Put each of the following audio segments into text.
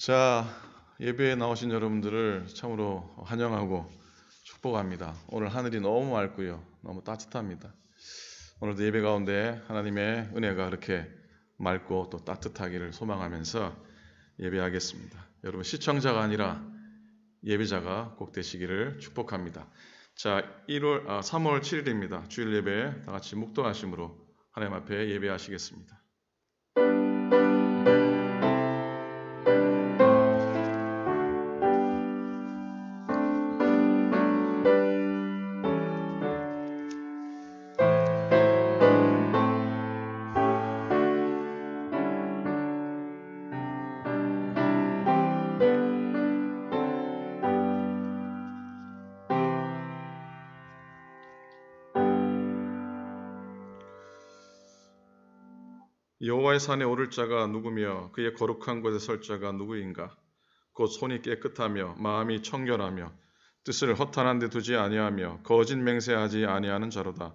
자, 예배에 나오신 여러분들을 참으로 환영하고 축복합니다. 오늘 하늘이 너무 맑고요. 너무 따뜻합니다. 오늘도 예배 가운데 하나님의 은혜가 그렇게 맑고 또 따뜻하기를 소망하면서 예배하겠습니다. 여러분 시청자가 아니라 예배자가 꼭 되시기를 축복합니다. 자, 3월 7일입니다. 주일 예배 다 같이 묵도하심으로 하나님 앞에 예배하시겠습니다. 여호와의 산에 오를 자가 누구며 그의 거룩한 곳에 설 자가 누구인가? 곧 손이 깨끗하며 마음이 청결하며 뜻을 허탄한 데 두지 아니하며 거짓 맹세하지 아니하는 자로다.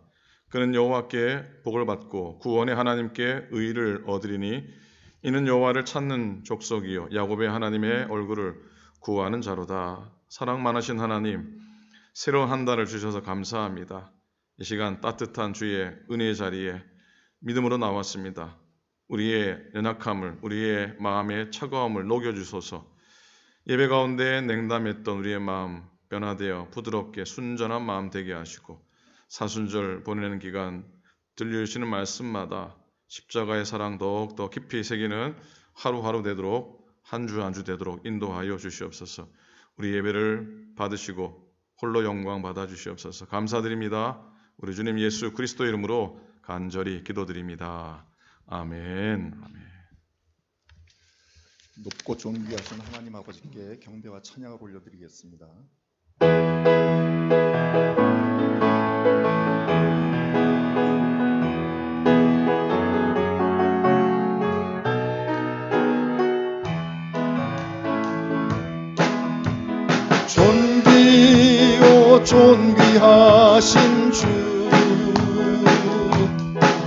그는 여호와께 복을 받고 구원의 하나님께 의를 얻으리니 이는 여호와를 찾는 족속이요 야곱의 하나님의 얼굴을 구하는 자로다. 사랑 많으신 하나님, 새로운 한 달을 주셔서 감사합니다. 이 시간 따뜻한 주의 은혜의 자리에 믿음으로 나왔습니다. 우리의 연약함을, 우리의 마음의 차가움을 녹여주소서. 예배 가운데 냉담했던 우리의 마음 변화되어 부드럽게 순전한 마음 되게 하시고 사순절 보내는 기간 들려주시는 말씀마다 십자가의 사랑 더욱더 깊이 새기는 하루하루 되도록 한 주 한 주 되도록 인도하여 주시옵소서. 우리 예배를 받으시고 홀로 영광 받아 주시옵소서. 감사드립니다. 우리 주님 예수 그리스도 이름으로 간절히 기도드립니다. 아멘. 높고 존귀하신 하나님 아버지께 경배와 찬양을 올려드리겠습니다. 존귀요 존귀하신 주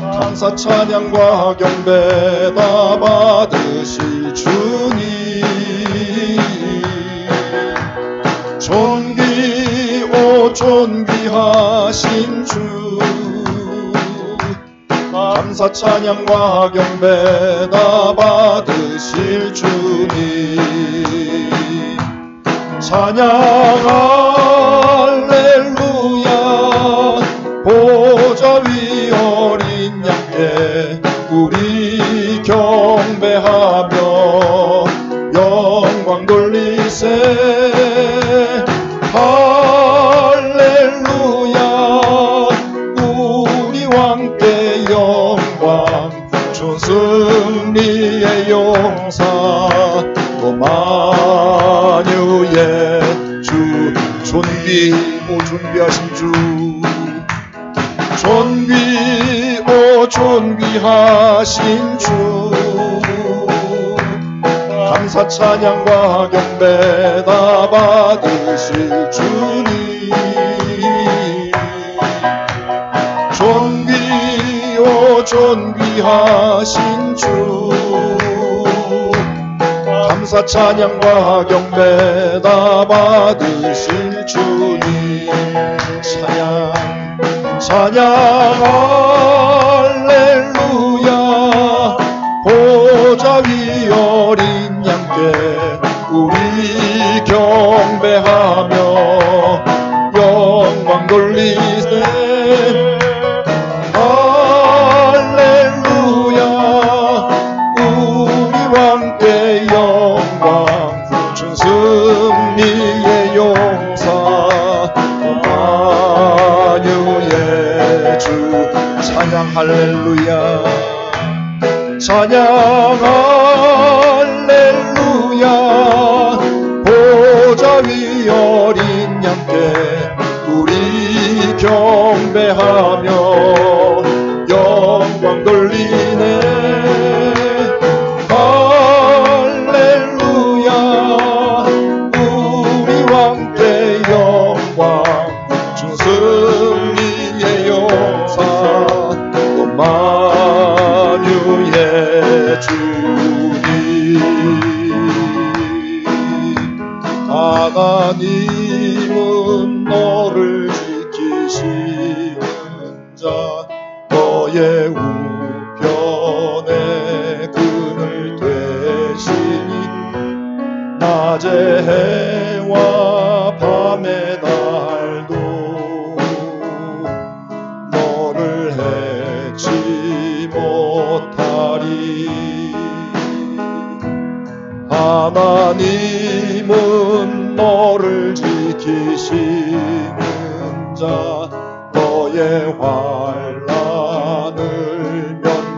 감사 찬양과 경배 다 받으실 주님, 존귀오 존귀하신 주 감사 찬양과 경배 다 받으실 주님, 찬양 할렐루야. 보좌 위 어린 양께 우리 경배하며 영광 돌리세. 할렐루야. 우리 왕께 영광 주 승리의 용사 또 만유의 주 존귀오 존귀하신 주, 존귀오 존귀하신 주 감사 찬양과 경배 다 받으실 주님, 존귀오 존귀하신 주 감사 찬양과 경배 다 받으실 주님, 찬양 할렐루야. 보좌 위 어린 양께 우리 경배하며 영광 돌리세. 할렐루야. 우리 왕께 영광 준 승리의 용사 만유의 주, 찬양 할렐루야. 찬양 할렐루야. 보좌 위 어린 양께 우리 경배하며 영광 돌리네. 할렐루야. 우리 왕께 영광 준 승리의 용사 또 만유의 주님, 하나님은 너를 지키시는 자 너의 우편에 그늘 되시니 낮의 해와 밤의 날도 너를 해치 못하리. 하나님은 너를 지키시는 자 너의 환난을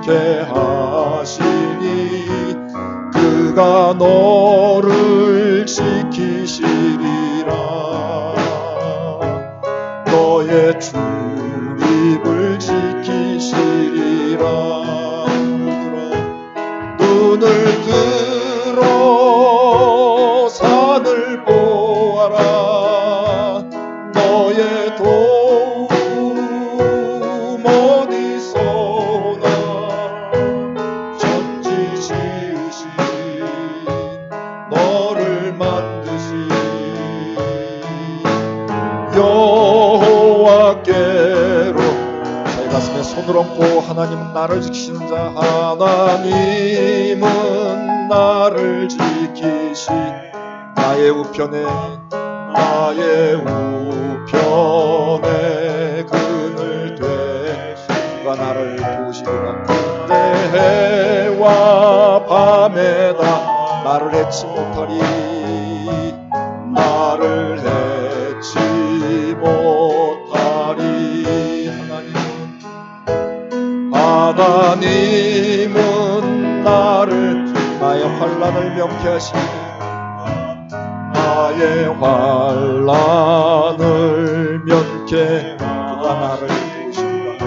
면케하시니 그가 너를 지키시리라. 너의 출입을 지키시리라. 눈을 들어 산을 보아라. 너의 도움 어디서나 천지 지으신 너를 만드신 여호와께로 저희 가슴에 손을 얹고 하나님은 나를 지키시는 자 하나님은 나를 지키시 나의 우편에 그늘 돼 그가 나를 도우시리라. 내 해와 밤에다 나를 해치 못하리. 나를 해치 못하리. 하나님은 나를 나의 환난을 명케하시니 나의 환난을 면케 그가 나를 도우시리라.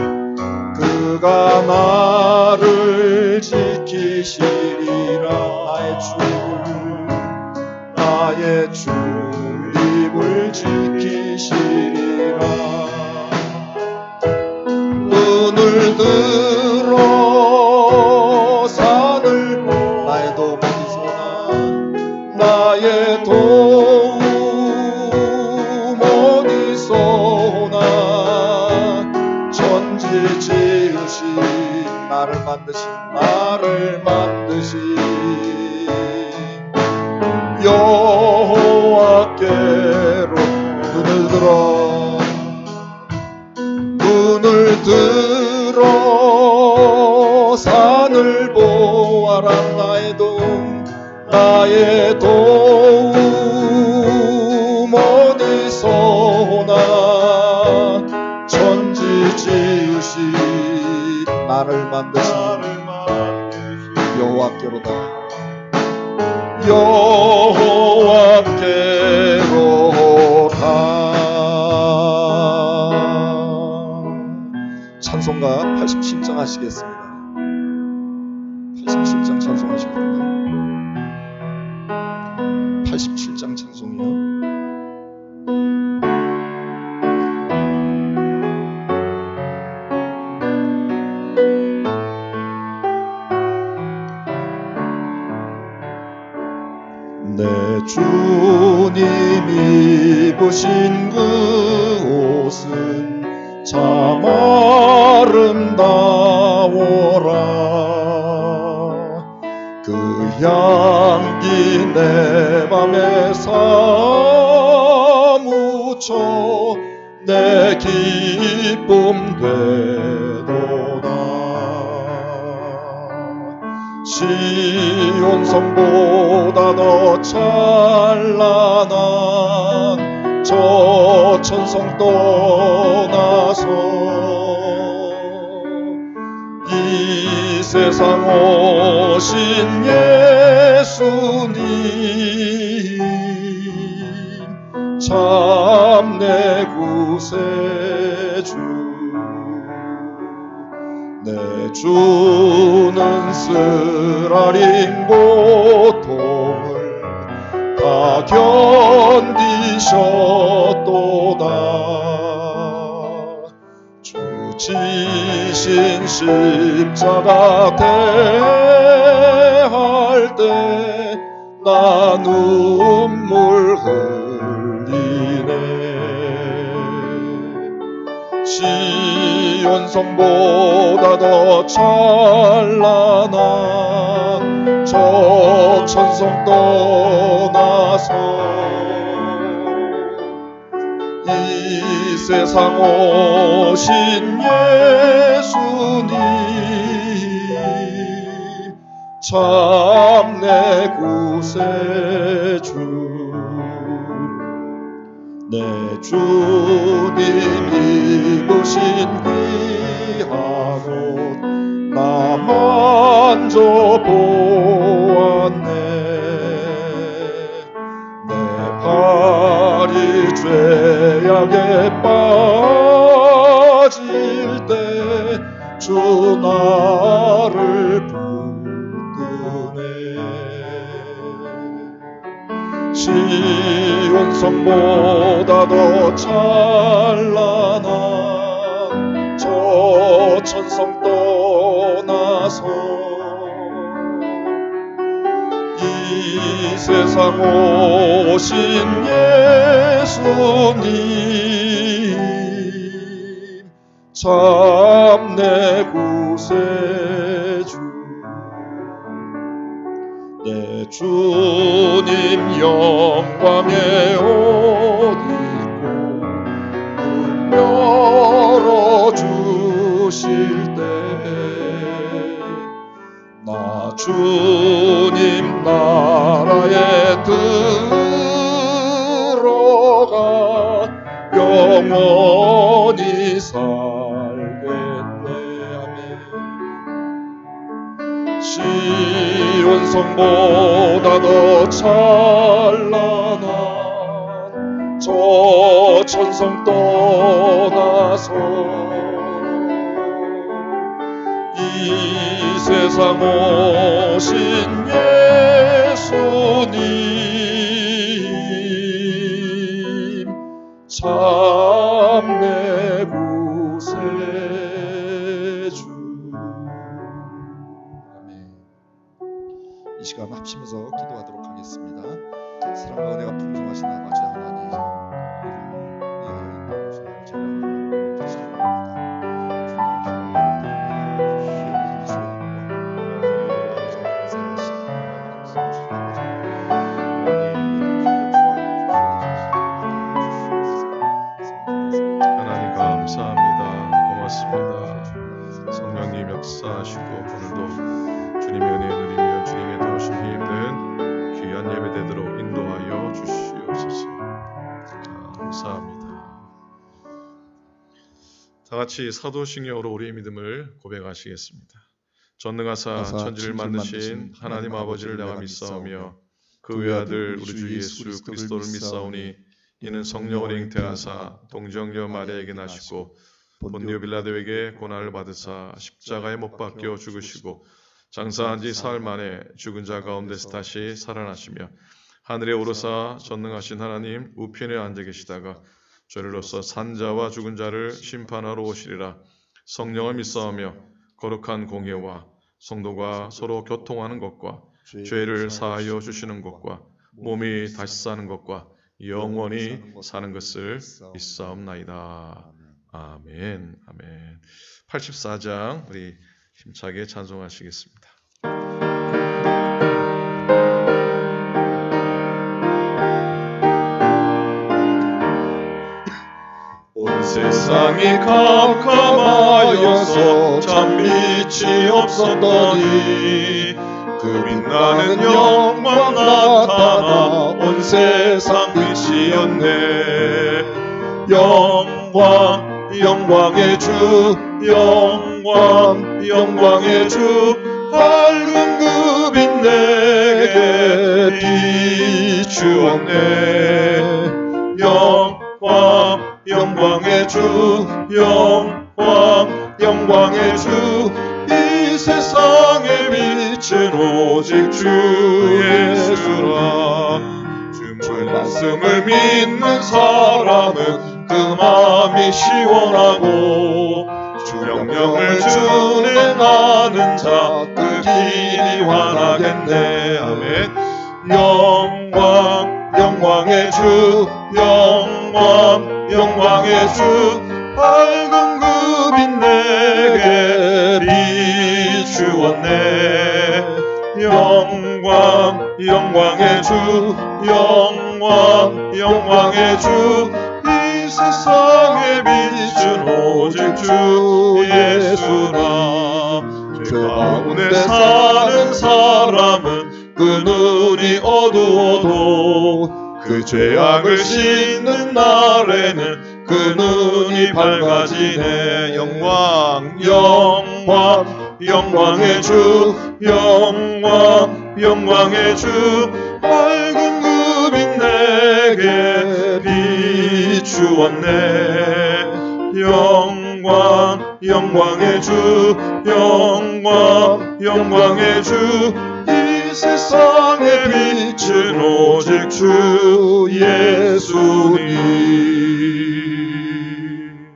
그가 나를 지키시리라. 나의 출입을 지키시리라. 눈을 들어 산을 나의 도움 어디서나 나의 도움 어디서나 천지 지으신 나를 만드신 여호와께로 눈을 들어 산을 보아라. 나의 도움 어디서나 천지 지으신 나를 만드신 여호와께로다. 여호와께로다. 찬송가 87장 하시겠습니다. 87장 찬송하시겠습니다. 87장 찬송이요. 내 주님 입으신 그 옷은 참 아름다워라. 그 향기 내 맘에 사무쳐 내 기쁨 되도다. 시온 성보다 더 찬란한 저 천성 떠나서 이 세상 오신 예수님 참 내 구세주. 내 주는 쓰라린 고통을 다 견디셨도다. 주 지신 십자가 대할 때 나 눈물 흘렸도다. 견디네. 시온성보다 더 찬란한 저 천성 떠나서 이 세상 오신 예수님 참 내 구세주. 내 주님 입으신 귀한 옷 나 만져보았네. 내 발이 죄악에 빠질 때 주 나를 붙드네. 시온성보다 더 찬란한 저 천성 떠나서 이 세상 오신 예수님 참 내 구세주. 내 주님 영광의 옷 입고 문 열어주실 때 나 주님 나라에 들어가 영원히 살겠네. 아멘. 시온성보다 더 찬란한 저 천성 떠나서 이 세상 오신 예수님 참 내 구세주. 아멘. 이 시간 합치면서 기도하도록 하겠습니다. 사랑과 은혜가 풍성하신 아버지 하나님, 하나님 감사합니다. 고맙습니다. 성령님 역사하시고 오늘도 주님의 은혜 누리며 주님의 도우심이 있는 귀한 예배되도록 인도하여 주시옵소서. 감사합니다. 다같이 사도신경으로 우리의 믿음을 고백하시겠습니다. 전능하사 천지를 만드신 하나님 아버지를 내가 믿사오며 그 외아들 우리 주 예수 그리스도를 믿사오니 이는 성령을 잉태하사 동정녀 마리아에게 나시고 본디오 빌라도에게 고난을 받으사 십자가에 못 박혀 죽으시고 장사한 지 사흘 만에 죽은 자 가운데서 다시 살아나시며 하늘에 오르사 전능하신 하나님 우편에 앉아 계시다가 죄를로서 산 자와 죽은 자를 심판하러 오시리라. 성령을 믿사오며 거룩한 공예와 성도가 서로 교통하는 것과 죄를 사하여 주시는 것과 몸이 다시 사는 것과 영원히 사는 것을 믿사옵나이다. 아멘. 아멘. 84장 우리 힘차게 찬송하시겠습니다. 온 세상이 캄캄하여서 참 빛이 없었더니 그 빛나는 영광 나타나 온 세상 빛이었네. 영광 영광의 주 영광 영광의 주 밝은 그 빛 내게 비추었네. 영광 영광의 주 영광 영광의 주 이 세상의 빛은 오직 주 예수라. 주 말씀을 믿는 사람은 그 마음이 시원하고 주 명령을 준행하는 자 그 길이 환하겠네. 아멘. 영광 영광의 주 영광 영광의 주 밝은 그 빛 내게 비추었네. 영광 영광의 주 영광 영광의 주 이 세상에 빛은 오직 주 예수라. 죄 가운데 사는 사람은 그 눈이 어두워도 그 죄악을 씻는 날에는 그 눈이 밝아지네. 영광 영광 영광의 주 영광 영광의 주 밝은 그 빛 내게 비추었네. 영광 영광의 주 영광 영광의 주 이 세상의 빛은 오직 주 예수님.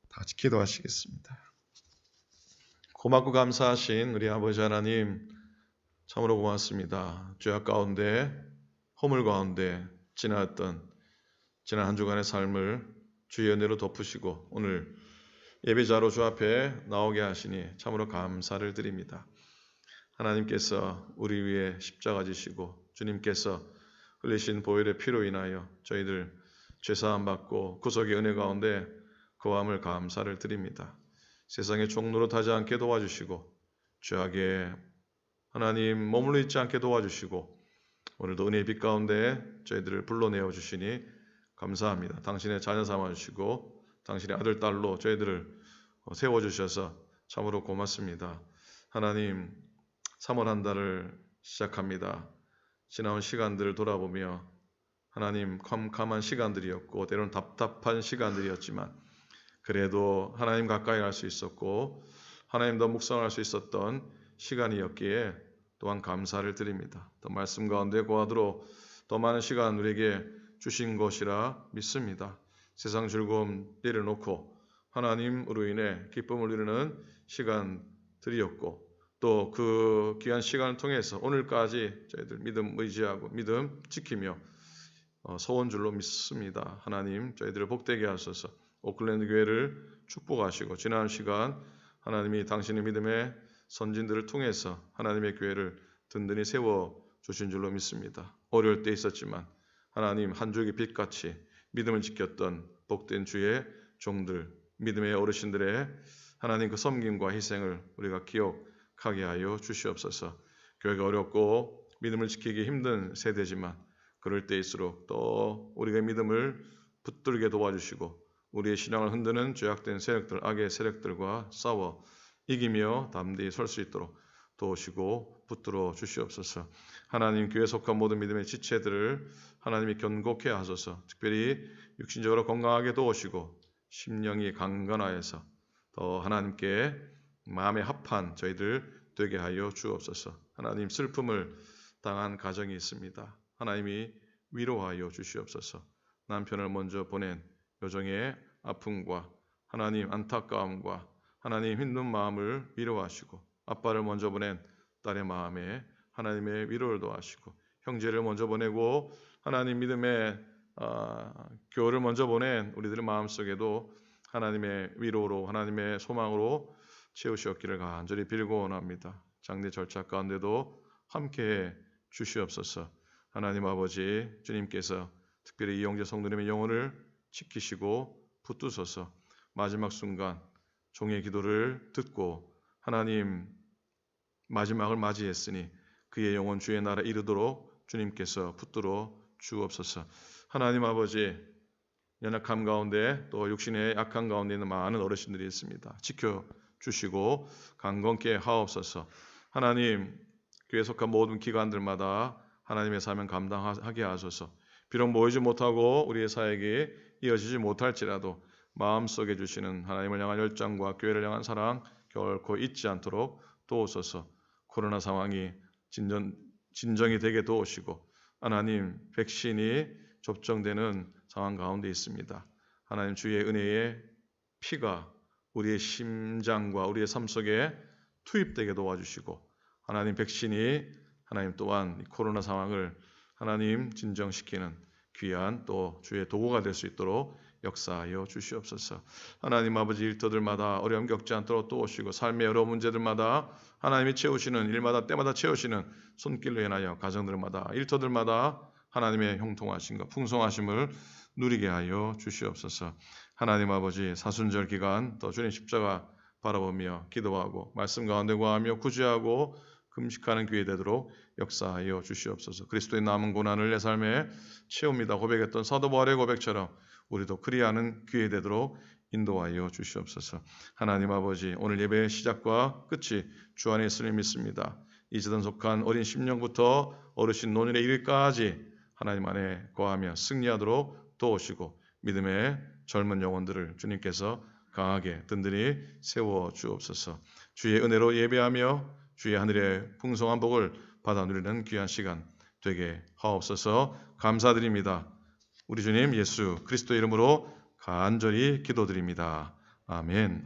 다 같이 기도하시겠습니다. 고맙고 감사하신 우리 아버지 하나님, 참으로 고맙습니다. 죄악 가운데 허물 가운데 지나왔던 지난 한 주간의 삶을 주의 은혜로 덮으시고 오늘 예배자로 주 앞에 나오게 하시니 참으로 감사를 드립니다. 하나님께서 우리 위에 십자가 지시고 주님께서 흘리신 보혈의 피로 인하여 저희들 죄사함 받고 구속의 은혜 가운데 거함을 감사를 드립니다. 세상의 종노릇하지 않게 도와주시고 죄악에 하나님 머물러 있지 않게 도와주시고 오늘도 은혜의 빛 가운데 저희들을 불러내어 주시니 감사합니다. 당신의 자녀 삼아주시고 당신의 아들, 딸로 저희들을 세워주셔서 참으로 고맙습니다. 하나님, 3월 한 달을 시작합니다. 지나온 시간들을 돌아보며 하나님 캄캄한 시간들이었고 때로는 답답한 시간들이었지만 그래도 하나님 가까이 갈 수 있었고 하나님 더 묵상할 수 있었던 시간이었기에 또한 감사를 드립니다. 더 말씀 가운데 고하도록 더 많은 시간 우리에게 주신 것이라 믿습니다. 세상 즐거움 내려놓고 하나님으로 인해 기쁨을 누리는 시간들이었고 또 그 귀한 시간을 통해서 오늘까지 저희들 믿음 의지하고 믿음 지키며 서온 줄로 믿습니다. 하나님 저희들을 복되게 하소서. 오클랜드 교회를 축복하시고 지난 시간 하나님이 당신의 믿음의 선진들을 통해서 하나님의 교회를 든든히 세워주신 줄로 믿습니다. 어려울 때 있었지만 하나님 한 줄기 빛같이 믿음을 지켰던 복된 주의 종들, 믿음의 어르신들의 하나님 그 섬김과 희생을 우리가 기억하게 하여 주시옵소서. 교회가 어렵고 믿음을 지키기 힘든 세대지만 그럴 때일수록 또 우리가 믿음을 붙들게 도와주시고 우리의 신앙을 흔드는 죄악된 세력들, 악의 세력들과 싸워 이기며 담대히 설 수 있도록 도우시고 붙들어 주시옵소서. 하나님 교회에 속한 모든 믿음의 지체들을 하나님이 견고케 하소서. 특별히 육신적으로 건강하게 도우시고 심령이 강건하여서 더 하나님께 마음에 합한 저희들 되게 하여 주옵소서. 하나님 슬픔을 당한 가정이 있습니다. 하나님이 위로하여 주시옵소서. 남편을 먼저 보낸 여정의 아픔과 하나님 안타까움과 하나님 힘든 마음을 위로하시고 아빠를 먼저 보낸 딸의 마음에 하나님의 위로를 도하시고 형제를 먼저 보내고 하나님 믿음의 교회를 먼저 보낸 우리들의 마음속에도 하나님의 위로로 하나님의 소망으로 채우시옵기를 간절히 빌고 원합니다. 장례 절차 가운데도 함께해 주시옵소서. 하나님 아버지 주님께서 특별히 이영재 성도님의 영혼을 지키시고 붙드소서. 마지막 순간 종의 기도를 듣고 하나님 마지막을 맞이했으니 그의 영혼 주의 나라 이르도록 주님께서 붙들어 주옵소서. 하나님 아버지 연약함 가운데 또 육신의 약한 가운데 있는 많은 어르신들이 있습니다. 지켜주시고 강건케 하옵소서. 하나님 교회에 속한 모든 기관들마다 하나님의 사명 감당하게 하소서. 비록 모이지 못하고 우리의 사역이 이어지지 못할지라도 마음속에 주시는 하나님을 향한 열정과 교회를 향한 사랑 결코 잊지 않도록 도우소서. 코로나 상황이 진정이 되게 도우시고 하나님 백신이 접종되는 상황 가운데 있습니다. 하나님 주의 은혜의 피가 우리의 심장과 우리의 삶 속에 투입되게 도와주시고 하나님 백신이 하나님 또한 코로나 상황을 하나님 진정시키는 귀한 또 주의 도구가 될 수 있도록 역사하여 주시옵소서. 하나님 아버지, 일터들마다 어려움 겪지 않도록 도우시고 삶의 여러 문제들마다 하나님이 채우시는, 일마다 때마다 채우시는 손길로 인하여 가정들마다 일터들마다 하나님의 형통하심과 풍성하심을 누리게 하여 주시옵소서. 하나님 아버지, 사순절 기간 또 주님 십자가 바라보며 기도하고 말씀 가운데 구하며 구제하고 금식하는 기회 되도록 역사하여 주시옵소서. 그리스도의 남은 고난을 내 삶에 채웁니다 고백했던 사도 바울의 고백처럼 우리도 그리하는 기회 되도록 인도하여 주시옵소서. 하나님 아버지, 오늘 예배의 시작과 끝이 주 안에 있으리 믿습니다. 이제든 속한 어린 심령부터 어르신 노년에 이르기까지 하나님 안에 거하며 승리하도록 도우시고 믿음의 젊은 영혼들을 주님께서 강하게 든든히 세워 주옵소서. 주의 은혜로 예배하며 주의 하늘의 풍성한 복을 받아 누리는 귀한 시간 되게 하옵소서. 감사드립니다. 우리 주님 예수 그리스도 이름으로 간절히 기도드립니다. 아멘.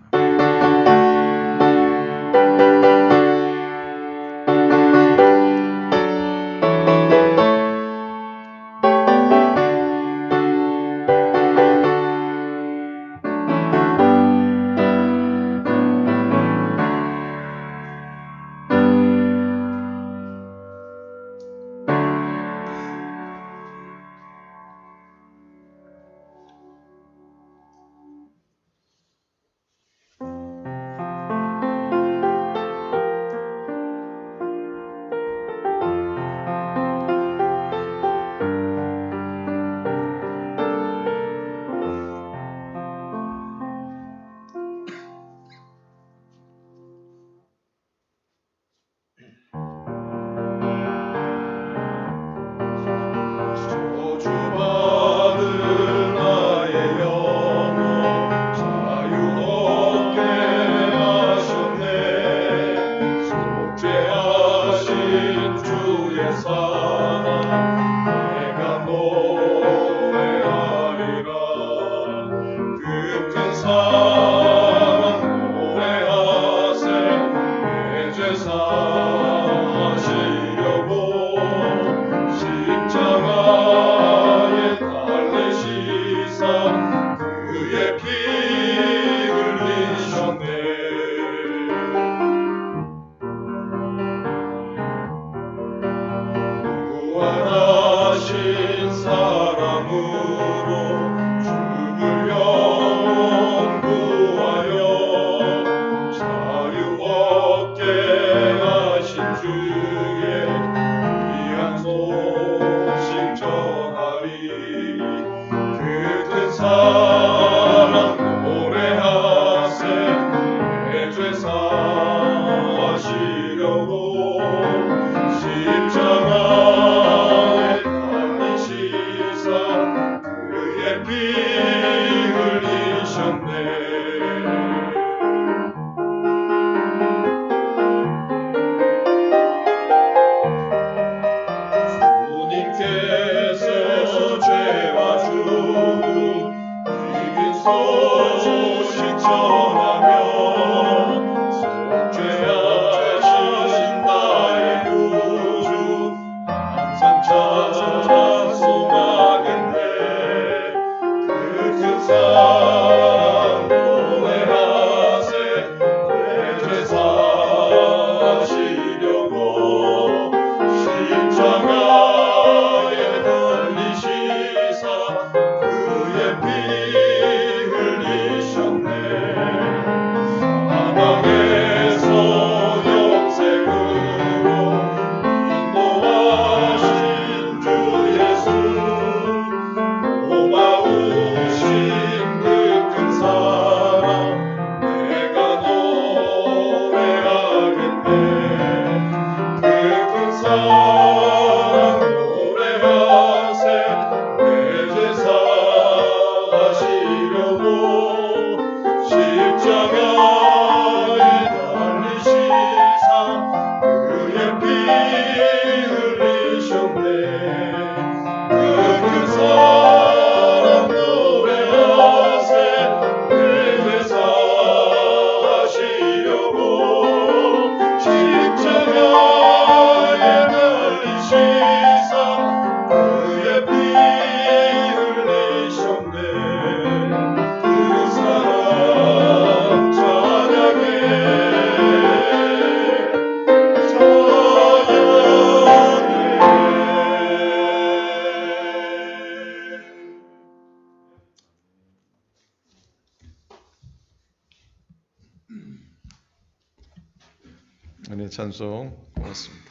은혜 찬송 고맙습니다.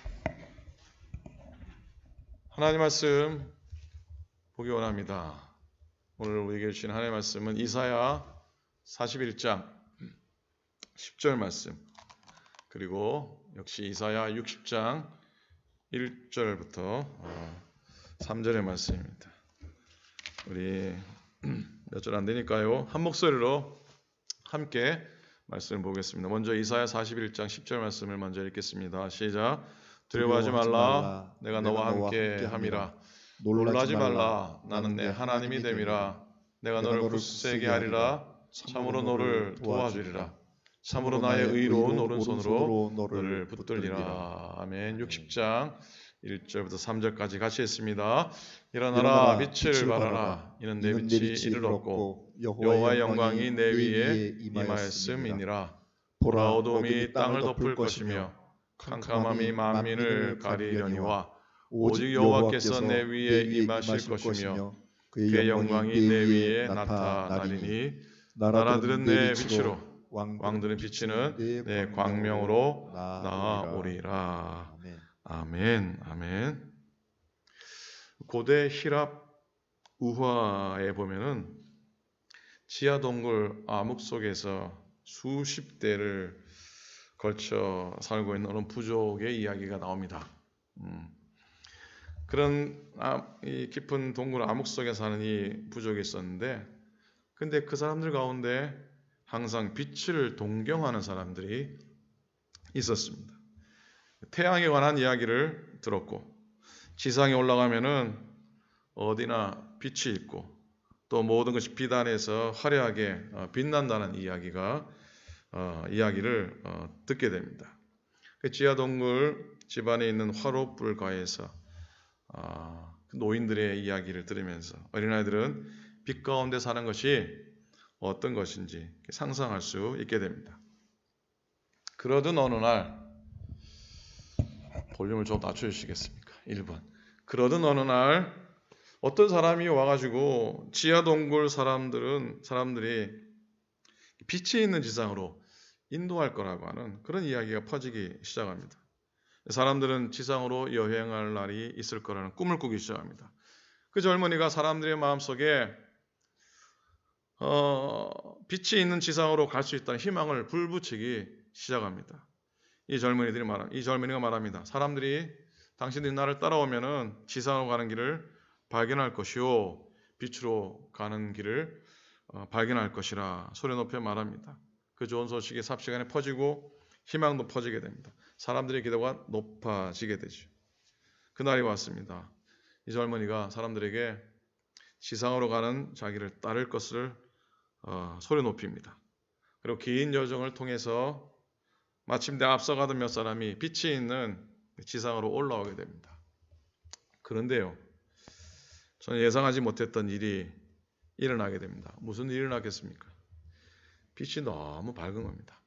하나님 말씀 보기 원합니다. 오늘 우리에게 주신 하나님의 말씀은 이사야 41장 10절 말씀, 그리고 역시 이사야 60장 1절부터 3절의 말씀입니다. 우리 몇 절 안 되니까요, 한 목소리로 함께 말씀을 보겠습니다. 먼저 이사야 41장 10절 말씀을 먼저 읽겠습니다. 시작. 두려워하지 말라. 내가 너와 함께 함이라. 놀라지 말라. 나는 내 하나님이 됨이라. 내가 너를 굳세게 하리라. 참으로 너를 도와주리라. 참으로 나의 의로운 오른손으로 너를 붙들리라. 아멘. 60장 1절부터 3절까지 같이 했습니다. 일어나라, 빛을 발하라. 이는 내 빛이 이를 얻고 여호와의 영광이 내 위에 임하였음이니라. 보라, 어둠이 땅을 덮을 것이며 캄캄함이 만민을 가리려니와 오직 여호와께서 내 위에 임하실 것이며 그의 영광이 내 위에 나타나리니 나라들은 내 빛으로 왕들은 비치는 내 광명으로 나아오리라. 아멘. 아멘. 고대 히랍 우화에 보면은 지하 동굴 암흑 속에서 수십 대를 걸쳐 살고 있는 어느 부족의 이야기가 나옵니다. 그런 이 깊은 동굴 암흑 속에 사는 이 부족이 있었는데, 근데 그 사람들 가운데 항상 빛을 동경하는 사람들이 있었습니다. 태양에 관한 이야기를 들었고, 지상에 올라가면은 어디나 빛이 있고 또 모든 것이 빛 안에서 화려하게 빛난다는 이야기를 듣게 됩니다. 그 지하 동굴 집안에 있는 화롯불가에서 노인들의 이야기를 들으면서 어린아이들은 빛 가운데 사는 것이 어떤 것인지 상상할 수 있게 됩니다. 그러던 어느 날, 볼륨을 좀 낮춰주시겠습니까? 1번. 그러던 어느 날 어떤 사람이 와가지고 지하 동굴 사람들이 빛이 있는 지상으로 인도할 거라고 하는 그런 이야기가 퍼지기 시작합니다. 사람들은 지상으로 여행할 날이 있을 거라는 꿈을 꾸기 시작합니다. 그 젊은이가 사람들의 마음속에 빛이 있는 지상으로 갈 수 있다는 희망을 불붙이기 시작합니다. 이 젊은이가 말합니다. 사람들이 당신들이 나를 따라오면은 지상으로 가는 길을 발견할 것이요, 빛으로 가는 길을 발견할 것이라 소리 높여 말합니다. 그 좋은 소식이 삽시간에 퍼지고 희망도 퍼지게 됩니다. 사람들의 기도가 높아지게 되죠. 그날이 왔습니다. 이 젊은이가 사람들에게 지상으로 가는 자기를 따를 것을 소리 높입니다. 그리고 긴 여정을 통해서 마침내 앞서가던 몇 사람이 빛이 있는 지상으로 올라오게 됩니다. 그런데요, 저는 예상하지 못했던 일이 일어나게 됩니다. 무슨 일이 일어나겠습니까? 빛이 너무 밝은 겁니다.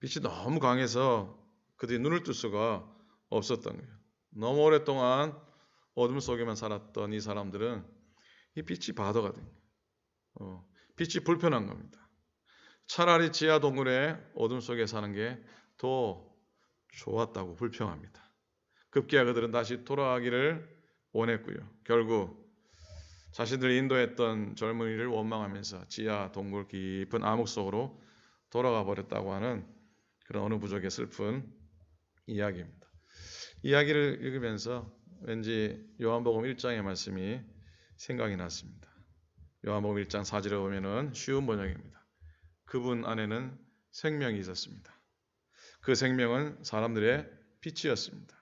빛이 너무 강해서 그들이 눈을 뜰 수가 없었던 거예요. 너무 오랫동안 어둠 속에만 살았던 이 사람들은 이 빛이 바더가 된 거예요. 빛이 불편한 겁니다. 차라리 지하 동굴의 어둠 속에 사는 게 더 좋았다고 불평합니다. 급기야 그들은 다시 돌아가기를 원했고요. 결국 자신들이 인도했던 젊은이를 원망하면서 지하 동굴 깊은 암흑 속으로 돌아가 버렸다고 하는 그런 어느 부족의 슬픈 이야기입니다. 이야기를 읽으면서 왠지 요한복음 1장의 말씀이 생각이 났습니다. 요한복음 1장 4절에 보면은 쉬운 번역입니다. 그분 안에는 생명이 있었습니다. 그 생명은 사람들의 빛이었습니다.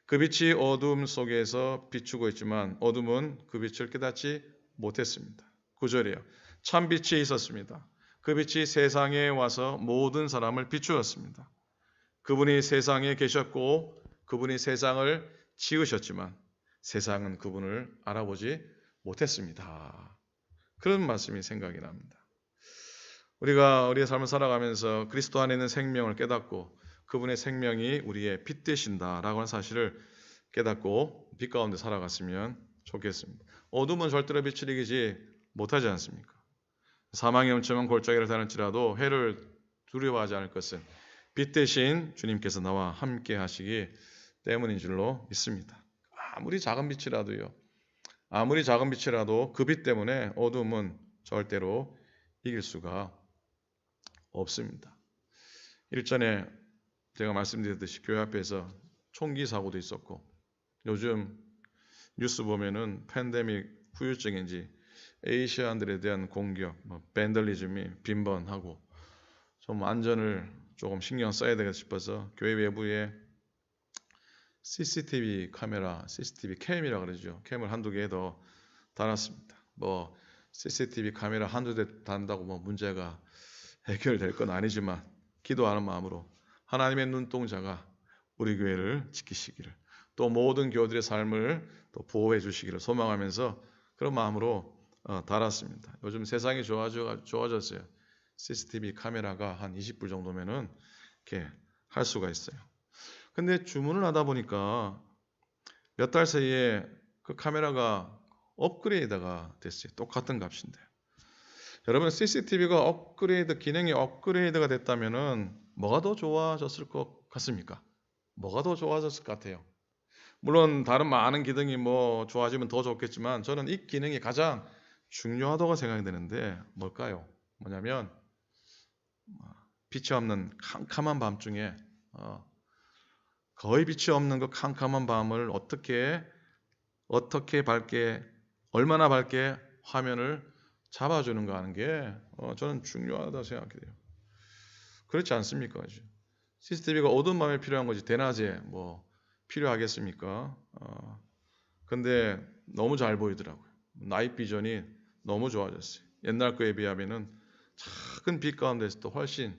그 빛이 어둠 속에서 비추고 있지만 어둠은 그 빛을 깨닫지 못했습니다. 9절이에요. 참 빛이 있었습니다. 그 빛이 세상에 와서 모든 사람을 비추었습니다. 그분이 세상에 계셨고 그분이 세상을 지으셨지만 세상은 그분을 알아보지 못했습니다. 그런 말씀이 생각이 납니다. 우리가 우리의 삶을 살아가면서 그리스도 안에 있는 생명을 깨닫고 그분의 생명이 우리의 빛 되신다라고 하는 사실을 깨닫고 빛 가운데 살아갔으면 좋겠습니다. 어둠은 절대로 빛을 이기지 못하지 않습니까? 사망의 엄청난 골짜기를 다닐지라도 해를 두려워하지 않을 것은 빛 대신 주님께서 나와 함께 하시기 때문인 줄로 믿습니다. 아무리 작은 빛이라도요. 아무리 작은 빛이라도 그 빛 때문에 어둠은 절대로 이길 수가 없습니다. 일전에 제가 말씀드렸듯이 교회 앞에서 총기 사고도 있었고 요즘 뉴스 보면은 팬데믹 후유증인지 에이시안들에 대한 공격, 밴들리즘이 빈번하고 좀 안전을 조금 신경 써야 되겠다 싶어서 교회 외부에 CCTV 카메라, CCTV 캠이라 그러죠. 캠을 한두 개 더 달았습니다. 뭐 CCTV 카메라 한두 대 단다고 뭐 문제가 해결될 건 아니지만 기도하는 마음으로 하나님의 눈동자가 우리 교회를 지키시기를 또 모든 교우들의 삶을 또 보호해 주시기를 소망하면서 그런 마음으로 달았습니다. 요즘 세상이 좋아졌어요. CCTV 카메라가 한 20불 정도면은 이렇게 할 수가 있어요. 근데 주문을 하다 보니까 몇 달 사이에 그 카메라가 업그레이드가 됐어요. 똑같은 값인데. 여러분 CCTV가 기능이 업그레이드가 됐다면은 뭐가 더 좋아졌을 것 같습니까? 뭐가 더 좋아졌을 것 같아요? 물론 다른 많은 기능이 뭐 좋아지면 더 좋겠지만 저는 이 기능이 가장 중요하다고 생각이 되는데 뭘까요? 뭐냐면 빛이 없는 캄캄한 밤중에 거의 빛이 없는 그 캄캄한 밤을 어떻게 밝게 얼마나 밝게 화면을 잡아주는가 하는 게 저는 중요하다고 생각해요. 그렇지 않습니까? CCTV가 어두운 밤에 필요한 거지 대낮에 뭐 필요하겠습니까? 근데 너무 잘 보이더라고요. 나잇 비전이 너무 좋아졌어요. 옛날 거에 비하면은 작은 빛 가운데서도 훨씬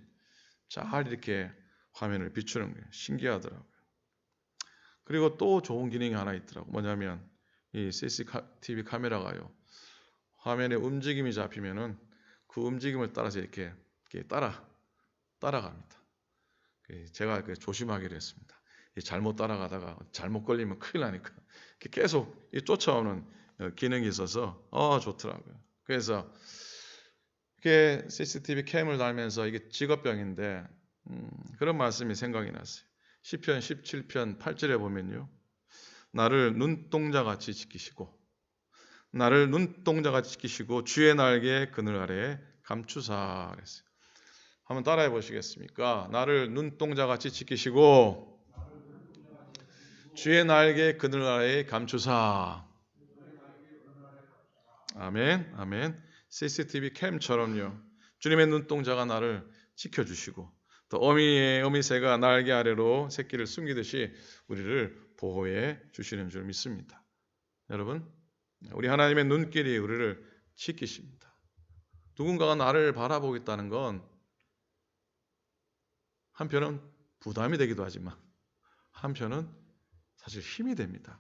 잘 이렇게 화면을 비추는 게 신기하더라고요. 그리고 또 좋은 기능이 하나 있더라고요. 뭐냐면 이 CCTV 카메라가요. 화면에 움직임이 잡히면은 그 움직임을 따라서 이렇게 따라갑니다. 제가 조심하기로 했습니다. 잘못 따라가다가 잘못 걸리면 큰일 나니까 계속 쫓아오는 기능이 있어서 좋더라고요. 그래서 이게 CCTV 캠을 달면서 이게 직업병인데 그런 말씀이 생각이 났어요. 시편 17편 8절에 보면요. 나를 눈동자같이 지키시고 주의 날개 그늘 아래 감추사 그랬어요. 한번 따라해 보시겠습니까? 나를 눈동자같이 지키시고 주의 날개 그늘 아래 감추사. 아멘, 아멘. CCTV 캠처럼요. 주님의 눈동자가 나를 지켜주시고 또 어미새가 날개 아래로 새끼를 숨기듯이 우리를 보호해 주시는 줄 믿습니다. 여러분, 우리 하나님의 눈길이 우리를 지키십니다. 누군가가 나를 바라보겠다는 건 한편은 부담이 되기도 하지만 한편은 사실 힘이 됩니다.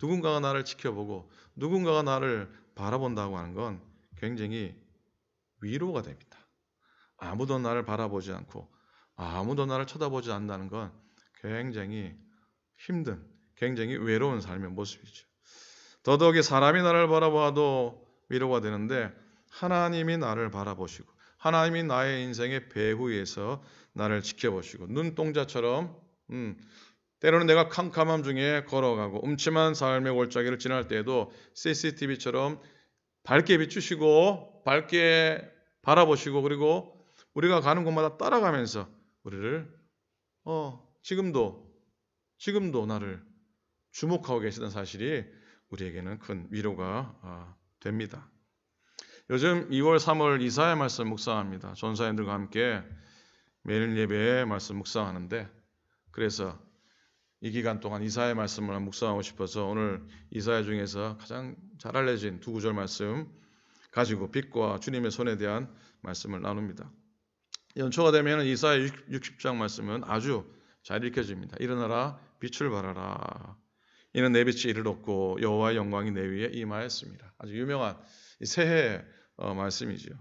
누군가가 나를 지켜보고 누군가가 나를 바라본다고 하는 건 굉장히 위로가 됩니다. 아무도 나를 바라보지 않고 아무도 나를 쳐다보지 않는다는 건 굉장히 힘든, 굉장히 외로운 삶의 모습이죠. 더더욱이 사람이 나를 바라봐도 위로가 되는데 하나님이 나를 바라보시고 하나님이 나의 인생의 배후에서 나를 지켜보시고 눈동자처럼 때로는 내가 캄캄함 중에 걸어가고 음침한 삶의 골짜기를 지날 때에도 CCTV처럼 밝게 비추시고 밝게 바라보시고 그리고 우리가 가는 곳마다 따라가면서 우리를 지금도 나를 주목하고 계시던 사실이 우리에게는 큰 위로가 됩니다. 요즘 2월, 3월 이사야 말씀 묵상합니다. 전사님들과 함께 매일 예배에 말씀 묵상하는데 그래서 이 기간 동안 이사야 말씀을 묵상하고 싶어서 오늘 이사야 중에서 가장 잘 알려진 두 구절 말씀 가지고 빛과 주님의 손에 대한 말씀을 나눕니다. 연초가 되면 이사야 60장 말씀은 아주 잘 읽혀집니다. 일어나라 빛을 발하라. 이는 내 빛이 이르렀고 여호와의 영광이 내 위에 임하였습니다. 아주 유명한 새해 말씀이죠.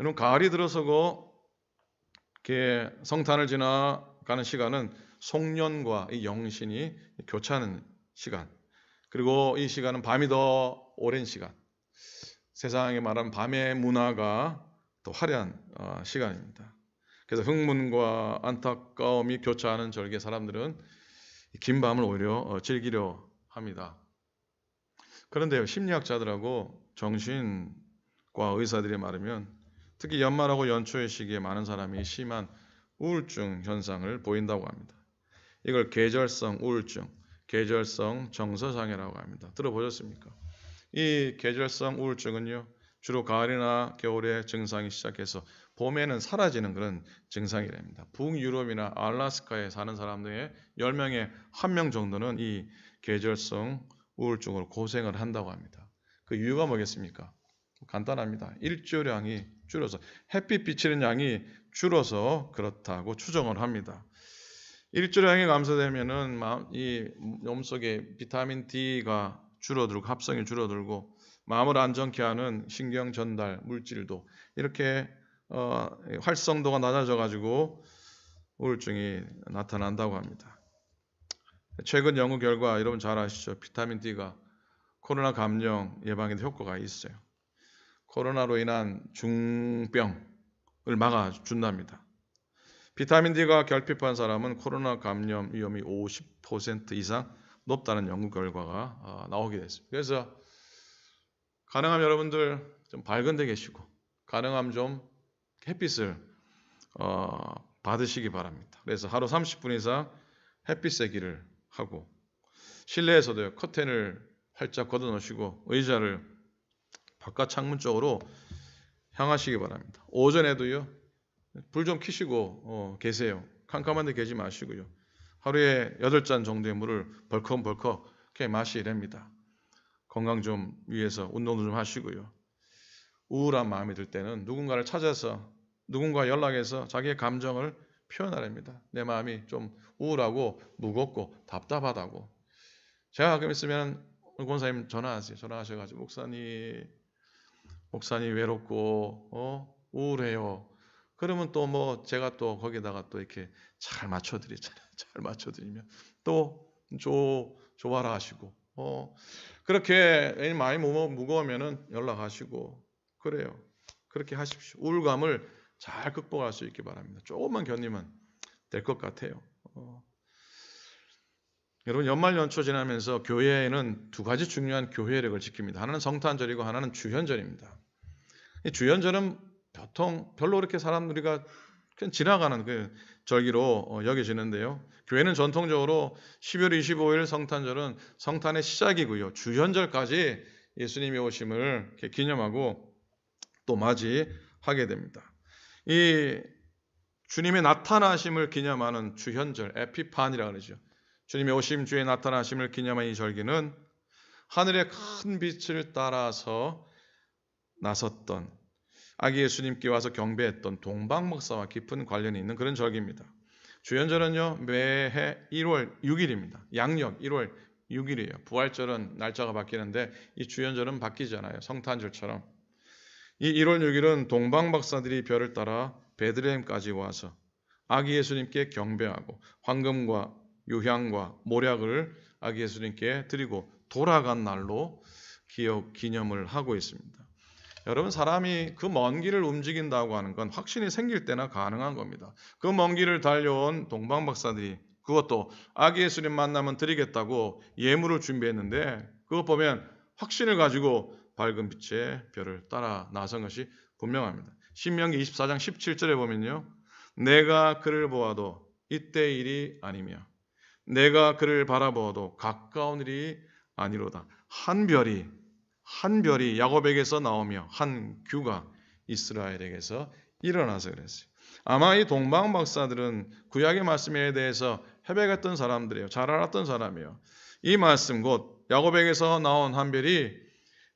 여러분 가을이 들어서고 이렇게 성탄을 지나가는 시간은 송년과 이 영신이 교차하는 시간. 그리고 이 시간은 밤이 더 오랜 시간. 세상에 말하는 밤의 문화가 더 화려한 시간입니다. 그래서 흥문과 안타까움이 교차하는 절기에 사람들은 긴 밤을 오히려 즐기려 합니다. 그런데요, 심리학자들하고 정신과 의사들이 말하면 특히 연말하고 연초의 시기에 많은 사람이 심한 우울증 현상을 보인다고 합니다. 이걸 계절성 우울증, 계절성 정서장애라고 합니다. 들어보셨습니까? 이 계절성 우울증은요, 주로 가을이나 겨울에 증상이 시작해서 봄에는 사라지는 그런 증상이랍니다. 북유럽이나 알래스카에 사는 사람들의 10명에 1명 정도는 이 계절성 우울증으로 고생을 한다고 합니다. 그 이유가 뭐겠습니까? 간단합니다. 일조량이 줄어서 햇빛 비치는 양이 줄어서 그렇다고 추정을 합니다. 일조량이 감소되면은 이 몸속에 비타민 D가 줄어들고 합성이 줄어들고 마음을 안정케 하는 신경 전달 물질도 이렇게 활성도가 낮아져 가지고 우울증이 나타난다고 합니다. 최근 연구 결과 여러분 잘 아시죠? 비타민 D가 코로나 감염 예방에도 효과가 있어요. 코로나로 인한 중병을 막아준답니다. 비타민 D가 결핍한 사람은 코로나 감염 위험이 50% 이상 높다는 연구 결과가 나오게 됐습니다. 그래서 가능하면 여러분들 좀 밝은 데 계시고 가능하면 좀 햇빛을 받으시기 바랍니다. 그래서 하루 30분 이상 햇빛 쐬기를 하고 실내에서도요, 커튼을 활짝 걷어 놓으시고 의자를 바깥 창문 쪽으로 향하시기 바랍니다. 오전에도요, 불 좀 켜시고 계세요. 캄캄한 데 계지 마시고요. 하루에 8잔 정도의 물을 벌컥벌컥 이렇게 마시랍니다. 건강 좀 위해서 운동도 좀 하시고요. 우울한 마음이 들 때는 누군가를 찾아서 누군가 연락해서 자기의 감정을 표현하랍니다. 내 마음이 좀 우울하고 무겁고 답답하다고. 제가 가끔 있으면 권사님 전화하세요. 전화하셔가지고 목사님 외롭고 우울해요. 그러면 또 뭐 제가 또 거기다가 또 이렇게 잘 맞춰드리잖아요. 잘 맞춰드리면 또 좋아라 하시고 그렇게 마음이 무거우면은 연락하시고 그래요. 그렇게 하십시오. 우울감을 잘 극복할 수 있기 바랍니다. 조금만 견디면 될 것 같아요. 여러분 연말 연초 지나면서 교회에는 두 가지 중요한 교회력을 지킵니다. 하나는 성탄절이고 하나는 주현절입니다. 이 주현절은 보통 별로 그렇게 우리가 그냥 지나가는 그 절기로 여겨지는데요. 교회는 전통적으로 12월 25일 성탄절은 성탄의 시작이고요. 주현절까지 예수님이 오심을 이렇게 기념하고 또 맞이하게 됩니다. 이 주님의 나타나심을 기념하는 주현절, 에피판이라고 그러죠. 주님의 오심 주의 나타나심을 기념하는 이 절기는 하늘의 큰 빛을 따라서 나섰던 아기 예수님께 와서 경배했던 동방목사와 깊은 관련이 있는 그런 절기입니다. 주현절은요, 매해 1월 6일입니다. 양력 1월 6일이에요. 부활절은 날짜가 바뀌는데 이 주현절은 바뀌잖아요. 성탄절처럼. 이 1월 6일은 동방박사들이 별을 따라 베들레헴까지 와서 아기 예수님께 경배하고 황금과 유향과 모략을 아기 예수님께 드리고 돌아간 날로 기념을 하고 있습니다. 여러분 사람이 그 먼 길을 움직인다고 하는 건 확신이 생길 때나 가능한 겁니다. 그 먼 길을 달려온 동방박사들이 그것도 아기 예수님 만나면 드리겠다고 예물을 준비했는데 그것 보면 확신을 가지고 밝은 빛의 별을 따라 나선 것이 분명합니다. 신명기 24장 17절에 보면요. 내가 그를 보아도 이때 일이 아니며 내가 그를 바라보아도 가까운 일이 아니로다. 한 별이 야곱에게서 나오며 한 규가 이스라엘에게서 일어나서 그랬어요. 아마 이 동방 박사들은 구약의 말씀에 대해서 헤매갔던 사람들이에요. 잘 알았던 사람이에요. 이 말씀 곧 야곱에게서 나온 한 별이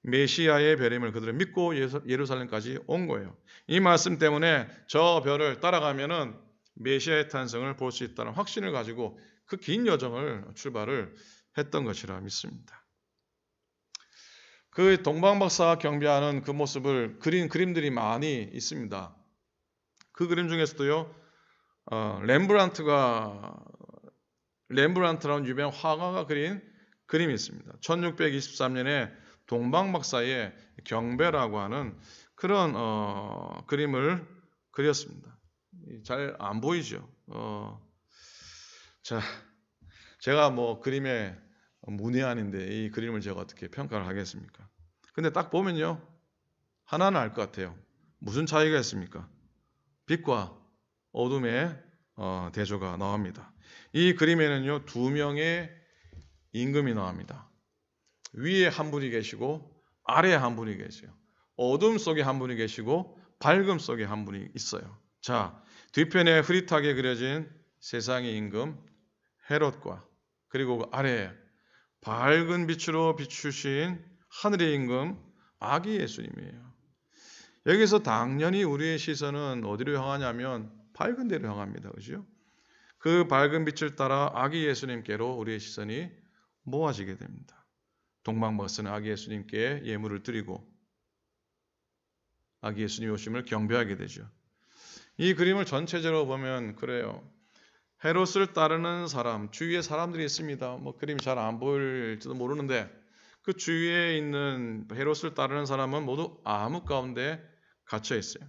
메시아의 별임을 그들은 믿고 예루살렘까지 온 거예요. 이 말씀 때문에 저 별을 따라가면은 메시아의 탄생을 볼 수 있다는 확신을 가지고 그 긴 여정을 출발을 했던 것이라 믿습니다. 그 동방박사 경배하는 그 모습을 그린 그림들이 많이 있습니다. 그 그림 중에서도요, 렘브란트라는 유명한 화가가 그린 그림이 있습니다. 1623년에 동방박사의 경배라고 하는 그런 그림을 그렸습니다. 잘 안 보이죠. 자, 제가 뭐 그림의 문외한인데 이 그림을 제가 어떻게 평가를 하겠습니까? 근데 딱 보면요, 하나는 알 것 같아요. 무슨 차이가 있습니까? 빛과 어둠의 대조가 나옵니다. 이 그림에는요, 두 명의 임금이 나옵니다. 위에 한 분이 계시고 아래에 한 분이 계세요. 어둠 속에 한 분이 계시고 밝음 속에 한 분이 있어요. 자, 뒤편에 흐릿하게 그려진 세상의 임금 헤롯과 그리고 그 아래에 밝은 빛으로 비추신 하늘의 임금 아기 예수님이에요. 여기서 당연히 우리의 시선은 어디로 향하냐면 밝은 데로 향합니다. 그죠? 그 밝은 빛을 따라 아기 예수님께로 우리의 시선이 모아지게 됩니다. 동방박사는 아기 예수님께 예물을 드리고 아기 예수님 오심을 경배하게 되죠. 이 그림을 전체적으로 보면 그래요. 헤롯을 따르는 사람, 주위에 사람들이 있습니다. 뭐 그림이 잘 안 보일지도 모르는데 그 주위에 있는 헤롯을 따르는 사람은 모두 암흑 가운데 갇혀 있어요.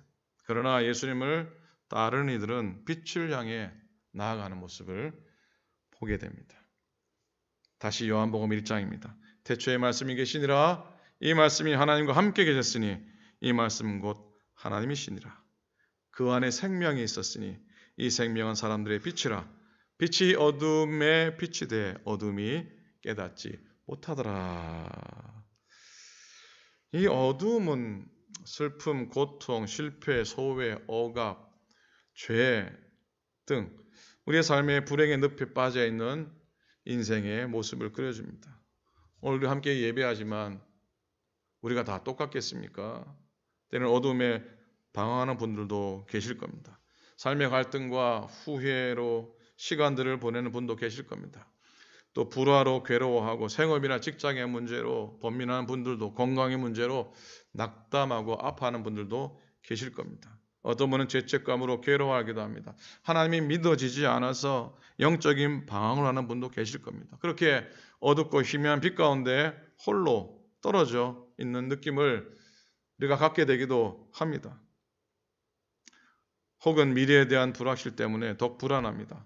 그러나 예수님을 따르는 이들은 빛을 향해 나아가는 모습을 보게 됩니다. 다시 요한복음 1장입니다. 태초에 말씀이 계시니라. 이 말씀이 하나님과 함께 계셨으니 이 말씀은 곧 하나님이시니라. 그 안에 생명이 있었으니 이 생명은 사람들의 빛이라. 빛이 어둠에 빛이 돼 어둠이 깨닫지 못하더라. 이 어둠은 슬픔, 고통, 실패, 소외, 억압, 죄 등 우리의 삶의 불행의 늪에 빠져 있는 인생의 모습을 그려줍니다. 오늘 우리 함께 예배하지만 우리가 다 똑같겠습니까? 때는 어둠에 방황하는 분들도 계실 겁니다. 삶의 갈등과 후회로 시간들을 보내는 분도 계실 겁니다. 또 불화로 괴로워하고 생업이나 직장의 문제로 번민하는 분들도 건강의 문제로 낙담하고 아파하는 분들도 계실 겁니다. 어떤 분은 죄책감으로 괴로워하기도 합니다. 하나님이 믿어지지 않아서 영적인 방황을 하는 분도 계실 겁니다. 그렇게 어둡고 희미한 빛 가운데 홀로 떨어져 있는 느낌을 우리가 갖게 되기도 합니다. 혹은 미래에 대한 불확실 때문에 더욱 불안합니다.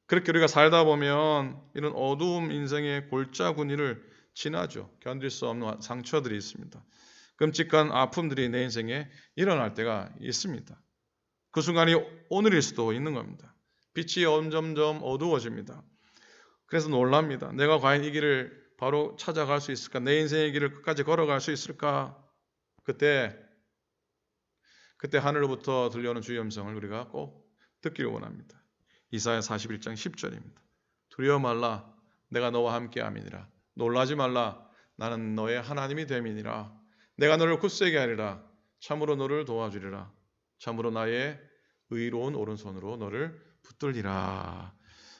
그렇게 우리가 살다 보면 이런 어두움 인생의 골짜구니를 지나죠. 견딜 수 없는 상처들이 있습니다. 끔찍한 아픔들이 내 인생에 일어날 때가 있습니다. 그 순간이 오늘일 수도 있는 겁니다. 빛이 점점점 어두워집니다. 그래서 놀랍니다. 내가 과연 이 길을 바로 찾아갈 수 있을까? 내 인생의 길을 끝까지 걸어갈 수 있을까? 그때 하늘로부터 들려오는 주의 음성을 우리가 꼭 듣기를 원합니다. 이사야 41장 10절입니다. 두려워 말라, 내가 너와 함께 함이니라. 놀라지 말라, 나는 너의 하나님이 됨이니라. 내가 너를 굳세게 하리라. 참으로 너를 도와주리라. 참으로 나의 의로운 오른손으로 너를 붙들리라.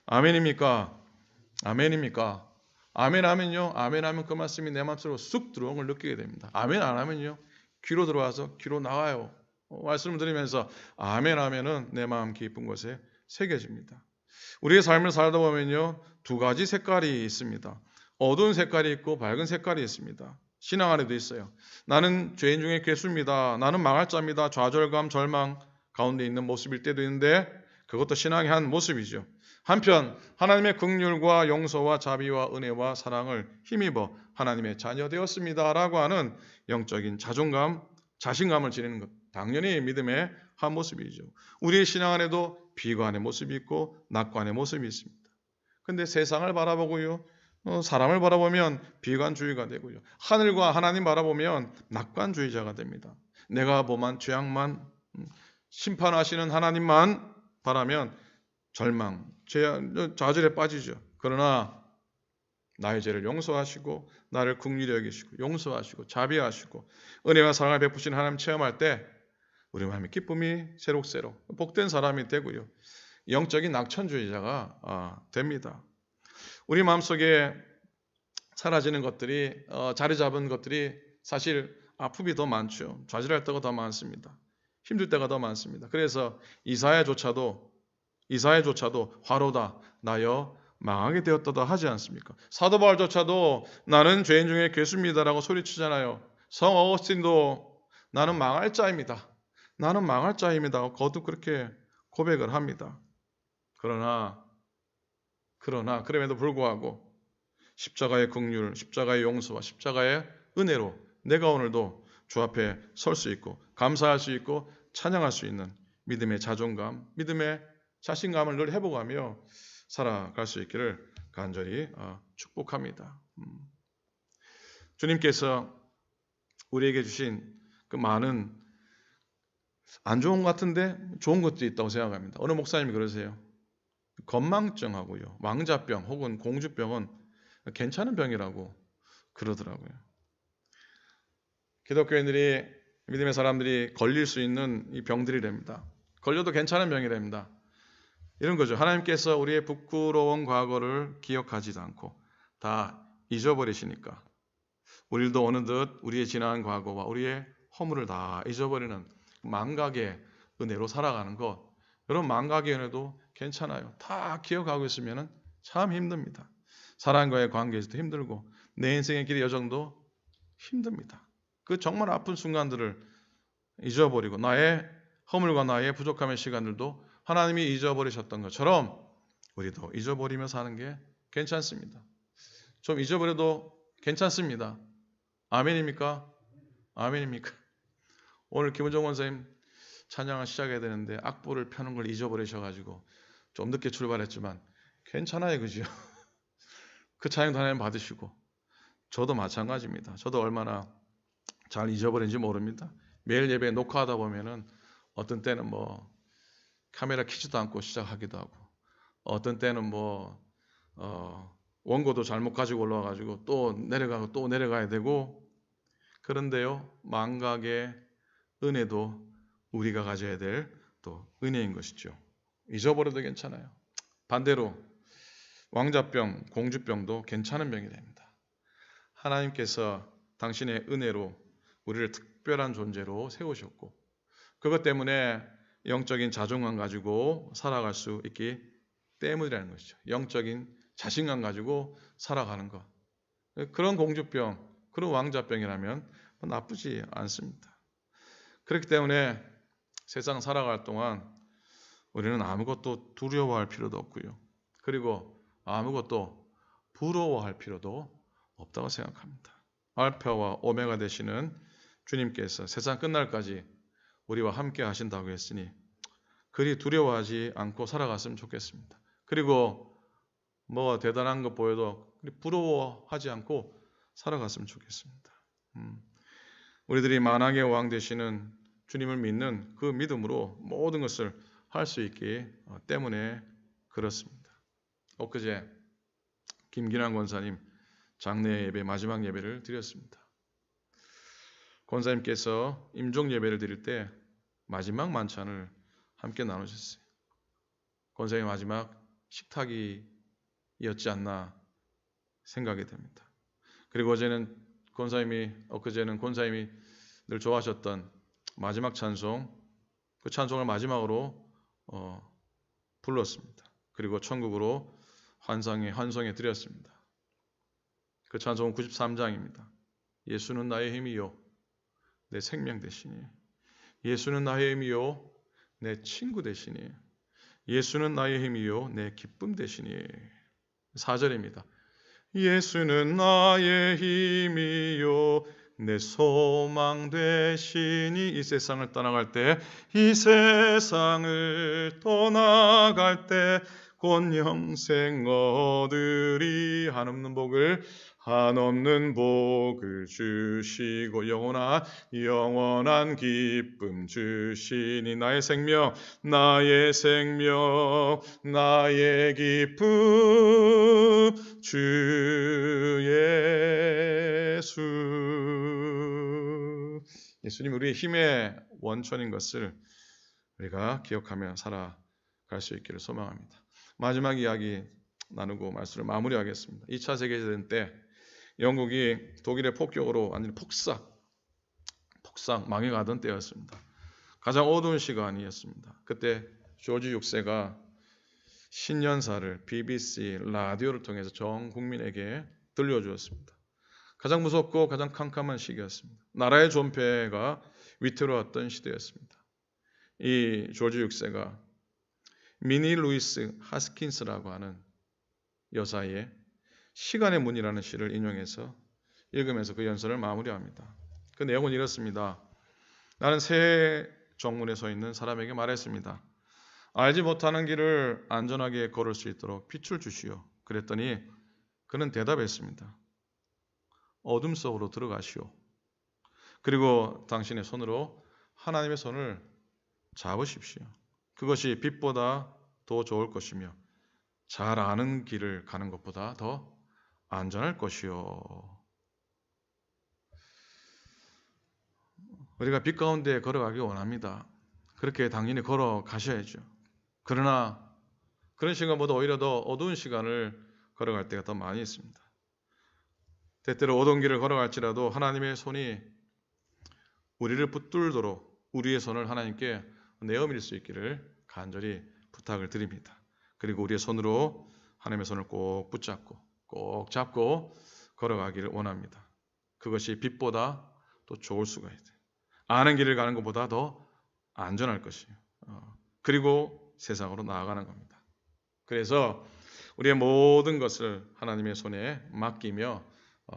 아멘입니까? 아멘입니까? 아멘 하면요, 아멘 하면 그 말씀이 내 마음속으로 쑥 들어온 걸 느끼게 됩니다. 아멘 안 하면요, 귀로 들어와서 귀로 나와요. 말씀을 드리면서 아멘 하면은 내 마음 깊은 곳에 새겨집니다. 우리의 삶을 살다 보면요, 두 가지 색깔이 있습니다. 어두운 색깔이 있고 밝은 색깔이 있습니다. 신앙 안에도 있어요. 나는 죄인 중에 괴수입니다. 나는 망할 자입니다. 좌절감, 절망 가운데 있는 모습일 때도 있는데 그것도 신앙의 한 모습이죠. 한편 하나님의 긍휼과 용서와 자비와 은혜와 사랑을 힘입어 하나님의 자녀 되었습니다라고 하는 영적인 자존감, 자신감을 지니는 것, 당연히 믿음의 한 모습이죠. 우리의 신앙 안에도 비관의 모습이 있고 낙관의 모습이 있습니다. 근데 세상을 바라보고요, 사람을 바라보면 비관주의가 되고요, 하늘과 하나님 바라보면 낙관주의자가 됩니다. 내가 범한 죄악만, 심판하시는 하나님만 바라면 절망, 좌절에 빠지죠. 그러나 나의 죄를 용서하시고 나를 긍휼히 여기시고 용서하시고 자비하시고 은혜와 사랑을 베푸신 하나님 체험할 때 우리 마음의 기쁨이 새록새록 복된 사람이 되고요, 영적인 낙천주의자가 됩니다. 우리 마음속에 사라지는 것들이, 자리 잡은 것들이 사실 아픔이 더 많죠. 좌절할 때가 더 많습니다. 힘들 때가 더 많습니다. 그래서 이사야조차도 화로다 나여 망하게 되었다 하지 않습니까? 사도 바울조차도 나는 죄인 중에 괴수입니다라고 소리치잖아요. 성 어거스틴도 나는 망할 자입니다. 거듭 그렇게 고백을 합니다. 그럼에도 불구하고 십자가의 긍휼, 십자가의 용서와 십자가의 은혜로 내가 오늘도 주 앞에 설 수 있고 감사할 수 있고 찬양할 수 있는 믿음의 자존감, 믿음의 자신감을 늘 회복하며 살아갈 수 있기를 간절히 축복합니다. 주님께서 우리에게 주신 그 많은 안 좋은 것 같은데 좋은 것도 있다고 생각합니다. 어느 목사님이 그러세요. 건망증하고요, 왕자병 혹은 공주병은 괜찮은 병이라고 그러더라고요. 기독교인들이, 믿음의 사람들이 걸릴 수 있는 이 병들이랍니다. 걸려도 괜찮은 병이랍니다. 이런 거죠. 하나님께서 우리의 부끄러운 과거를 기억하지도 않고 다 잊어버리시니까 우리도 어느덧 우리의 지난 과거와 우리의 허물을 다 잊어버리는 망각의 은혜로 살아가는 것. 여러분, 망각의 은혜도 괜찮아요. 다 기억하고 있으면 참 힘듭니다. 사람과의 관계에서도 힘들고 내 인생의 길의 여정도 힘듭니다. 그 정말 아픈 순간들을 잊어버리고 나의 허물과 나의 부족함의 시간들도 하나님이 잊어버리셨던 것처럼 우리도 잊어버리며 사는 게 괜찮습니다. 좀 잊어버려도 괜찮습니다. 아멘입니까? 아멘입니까? 오늘 김은정 원사님 찬양을 시작해야 되는데 악보를 펴는 걸 잊어버리셔가지고 좀 늦게 출발했지만 괜찮아요, 그죠? 그 찬양도 하나님 받으시고 저도 마찬가지입니다. 저도 얼마나 잘 잊어버린지 모릅니다. 매일 예배 녹화하다 보면은 어떤 때는 카메라 켜지도 않고 시작하기도 하고 어떤 때는 원고도 잘못 가지고 올라와가지고 또 내려가고 또 내려가야 되고 그런데요, 망각의 은혜도 우리가 가져야 될 또 은혜인 것이죠. 잊어버려도 괜찮아요. 반대로 왕자병, 공주병도 괜찮은 병이 됩니다. 하나님께서 당신의 은혜로 우리를 특별한 존재로 세우셨고 그것 때문에 영적인 자존감 가지고 살아갈 수 있기 때문이라는 것이죠. 영적인 자신감 가지고 살아가는 것. 그런 공주병, 그런 왕자병이라면 나쁘지 않습니다. 그렇기 때문에 세상 살아갈 동안 우리는 아무것도 두려워할 필요도 없고요. 그리고 아무것도 부러워할 필요도 없다고 생각합니다. 알파와 오메가 되시는 주님께서 세상 끝날까지 우리와 함께 하신다고 했으니 그리 두려워하지 않고 살아갔으면 좋겠습니다. 그리고 대단한 것 보여도 부러워하지 않고 살아갔으면 좋겠습니다. 우리들이 만왕의 왕 되시는 주님을 믿는 그 믿음으로 모든 것을 할 수 있기 때문에 그렇습니다. 엊그제 김기남 권사님 장례 예배 마지막 예배를 드렸습니다. 권사님께서 임종 예배를 드릴 때 마지막 만찬을 함께 나누셨어요. 권사님의 마지막 식탁이었지 않나 생각이 됩니다. 그리고 엊그제는 권사님이 늘 좋아하셨던 마지막 찬송, 그 찬송을 마지막으로 불렀습니다. 그리고 천국으로 환송해 드렸습니다. 그 찬송은 93장입니다. 예수는 나의 힘이요 내 생명 되시니, 예수는 나의 힘이요 내 친구 되시니, 예수는 나의 힘이요 내 기쁨 되시니. 4절입니다. 예수는 나의 힘이요 내 소망 되시니. 이 세상을 떠나갈 때 곧 영생 얻으리. 한없는 복을 주시고 영원한 기쁨 주시니. 나의 생명 나의 기쁨 주 예수. 예수님 우리의 힘의 원천인 것을 우리가 기억하며 살아갈 수 있기를 소망합니다. 마지막 이야기 나누고 말씀을 마무리하겠습니다. 2차 세계대전 때 영국이 독일의 폭격으로 완전히 폭삭 망해가던 때였습니다. 가장 어두운 시간이었습니다. 그때 조지 6세가 신년사를 BBC 라디오를 통해서 전 국민에게 들려주었습니다. 가장 무섭고 가장 캄캄한 시기였습니다. 나라의 존폐가 위태로웠던 시대였습니다. 이 조지 6세가 미니 루이스 하스킨스라고 하는 여사의 시간의 문이라는 시를 인용해서 읽으면서 그 연설을 마무리합니다. 그 내용은 이렇습니다. 나는 새 정문에 서 있는 사람에게 말했습니다. 알지 못하는 길을 안전하게 걸을 수 있도록 빛을 주시오. 그랬더니 그는 대답했습니다. 어둠 속으로 들어가시오. 그리고 당신의 손으로 하나님의 손을 잡으십시오. 그것이 빛보다 더 좋을 것이며 잘 아는 길을 가는 것보다 더 안전할 것이요. 우리가 빛 가운데 걸어가기 원합니다. 그렇게 당연히 걸어가셔야죠. 그러나 그런 시간보다 오히려 더 어두운 시간을 걸어갈 때가 더 많이 있습니다. 때때로 어두운 길을 걸어갈지라도 하나님의 손이 우리를 붙들도록 우리의 손을 하나님께 내어밀 수 있기를 간절히 부탁을 드립니다. 그리고 우리의 손으로 하나님의 손을 꼭 붙잡고 꼭 잡고 걸어가기를 원합니다. 그것이 빛보다 더 좋을 수가 있어요. 아는 길을 가는 것보다 더 안전할 것이에요. 그리고 세상으로 나아가는 겁니다. 그래서 우리의 모든 것을 하나님의 손에 맡기며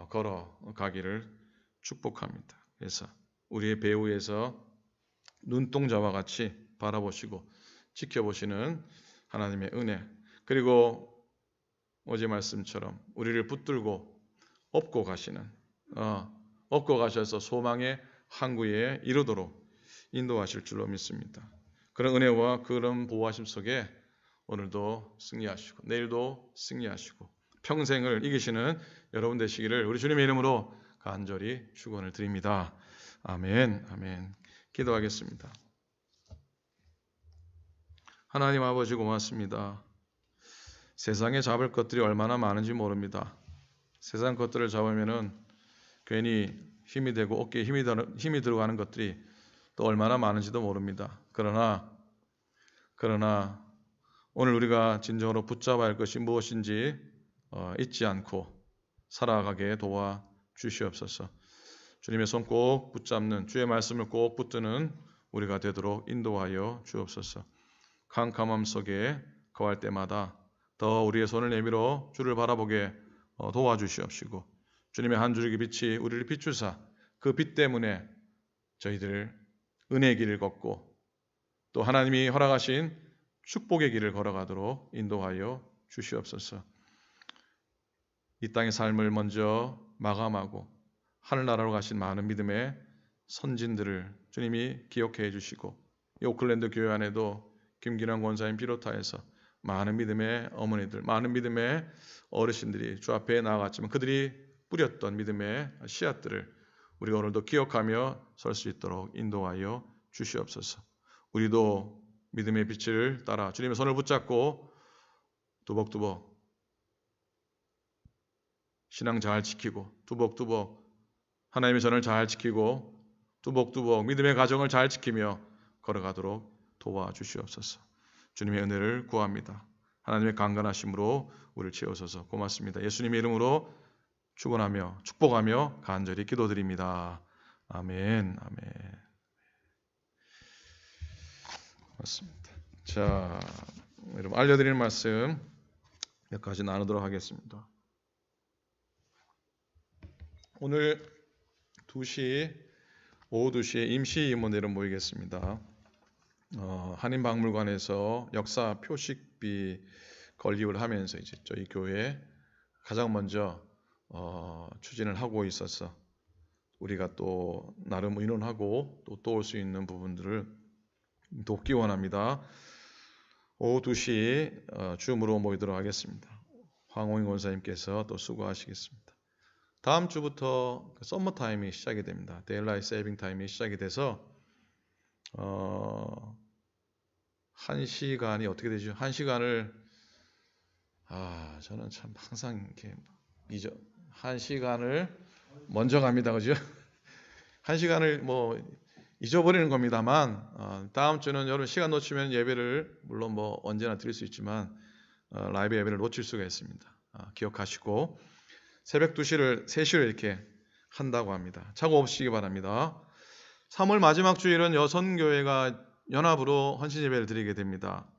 걸어가기를 축복합니다. 그래서 우리의 배후에서 눈동자와 같이 바라보시고 지켜보시는 하나님의 은혜, 그리고 어제 말씀처럼 우리를 붙들고 업고 가시는, 업고 가셔서 소망의 항구에 이르도록 인도하실 줄로 믿습니다. 그런 은혜와 그런 보호하심 속에 오늘도 승리하시고 내일도 승리하시고 평생을 이기시는 여러분 되시기를 우리 주님의 이름으로 간절히 축원을 드립니다. 아멘, 아멘. 기도하겠습니다. 하나님 아버지 고맙습니다. 세상에 잡을 것들이 얼마나 많은지 모릅니다. 세상 것들을 잡으면은 괜히 힘이 되고 어깨에 힘이 들어가는 것들이 또 얼마나 많은지도 모릅니다. 그러나 오늘 우리가 진정으로 붙잡아야 할 것이 무엇인지 잊지 않고 살아가게 도와 주시옵소서. 주님의 손 꼭 붙잡는, 주의 말씀을 꼭 붙드는 우리가 되도록 인도하여 주옵소서. 캄캄함 속에 거할 때마다 더 우리의 손을 내밀어 주를 바라보게 도와주시옵시고, 주님의 한 줄기 빛이 우리를 비추사 그 빛 때문에 저희들 은혜의 길을 걷고 또 하나님이 허락하신 축복의 길을 걸어가도록 인도하여 주시옵소서. 이 땅의 삶을 먼저 마감하고 하늘나라로 가신 많은 믿음의 선진들을 주님이 기억해 주시고, 이 오클랜드 교회 안에도 김기남 권사님 비롯하여서 많은 믿음의 어머니들, 많은 믿음의 어르신들이 주 앞에 나아갔지만 그들이 뿌렸던 믿음의 씨앗들을 우리가 오늘도 기억하며 설 수 있도록 인도하여 주시옵소서. 우리도 믿음의 빛을 따라 주님의 손을 붙잡고 두벅두벅 신앙 잘 지키고, 두벅두벅 하나님의 전을 잘 지키고, 두벅두벅 믿음의 가정을 잘 지키며 걸어가도록 도와주시옵소서. 주님의 은혜를 구합니다. 하나님의 강건하심으로 우리를 채우소서. 고맙습니다. 예수님의 이름으로 축원하며 축복하며 간절히 기도드립니다. 아멘, 아멘. 맞습니다. 자, 여러분 알려드리는 말씀 몇 가지 나누도록 하겠습니다. 오늘 오후 2시에 임시 임원회로 모이겠습니다. 한인박물관에서 역사 표식비 건립을 하면서 이제 저희 교회 가장 먼저 추진을 하고 있어서 우리가 또 나름 의논하고 또 도울 수 있는 부분들을 돕기 원합니다. 오후 2시 줌으로 모이도록 하겠습니다. 황홍인 권사님께서 또 수고하시겠습니다. 다음 주부터 썸머 타임이 시작이 됩니다. 데일라이트 세이빙 타임이 시작이 돼서 1시간이 어떻게 되죠? 1시간을 저는 참 항상 이렇게 1시간을 먼저 갑니다. 그죠? 1시간을 뭐 잊어버리는 겁니다만 다음 주는 여러분 시간 놓치면 예배를 물론 뭐 언제나 드릴 수 있지만 라이브 예배를 놓칠 수가 있습니다. 기억하시고 새벽 2시를 3시로 이렇게 한다고 합니다. 착오 없으시기 바랍니다. 3월 마지막 주일은 여선교회가 연합으로 헌신 예배를 드리게 됩니다.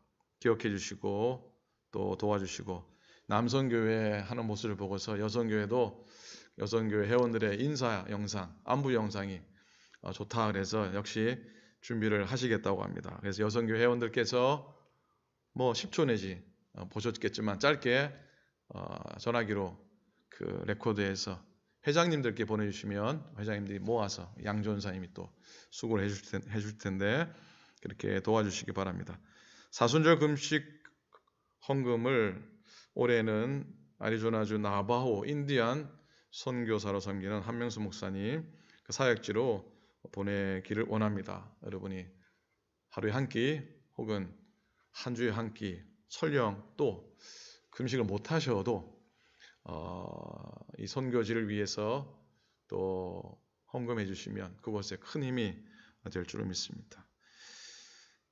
기억해 주시고 또 도와주시고, 남성교회 하는 모습을 보고서 여성교회도 여성교회 회원들의 인사 영상, 안부 영상이 좋다 그래서 역시 준비를 하시겠다고 합니다. 그래서 여성교회 회원들께서 뭐 10초 내지 보셨겠지만 짧게 전화기로 그 레코드해서 회장님들께 보내주시면 회장님들이 모아서 양전사님이 또 수고를 해줄 텐데 그렇게 도와주시기 바랍니다. 사순절 금식 헌금을 올해는 애리조나주 나바호 인디안 선교사로 섬기는 한명수 목사님 그 사역지로 보내기를 원합니다. 여러분이 하루에 한 끼 혹은 한 주에 한 끼 설령 또 금식을 못 하셔도 이 선교지를 위해서 또 헌금해 주시면 그것에 큰 힘이 될 줄을 믿습니다.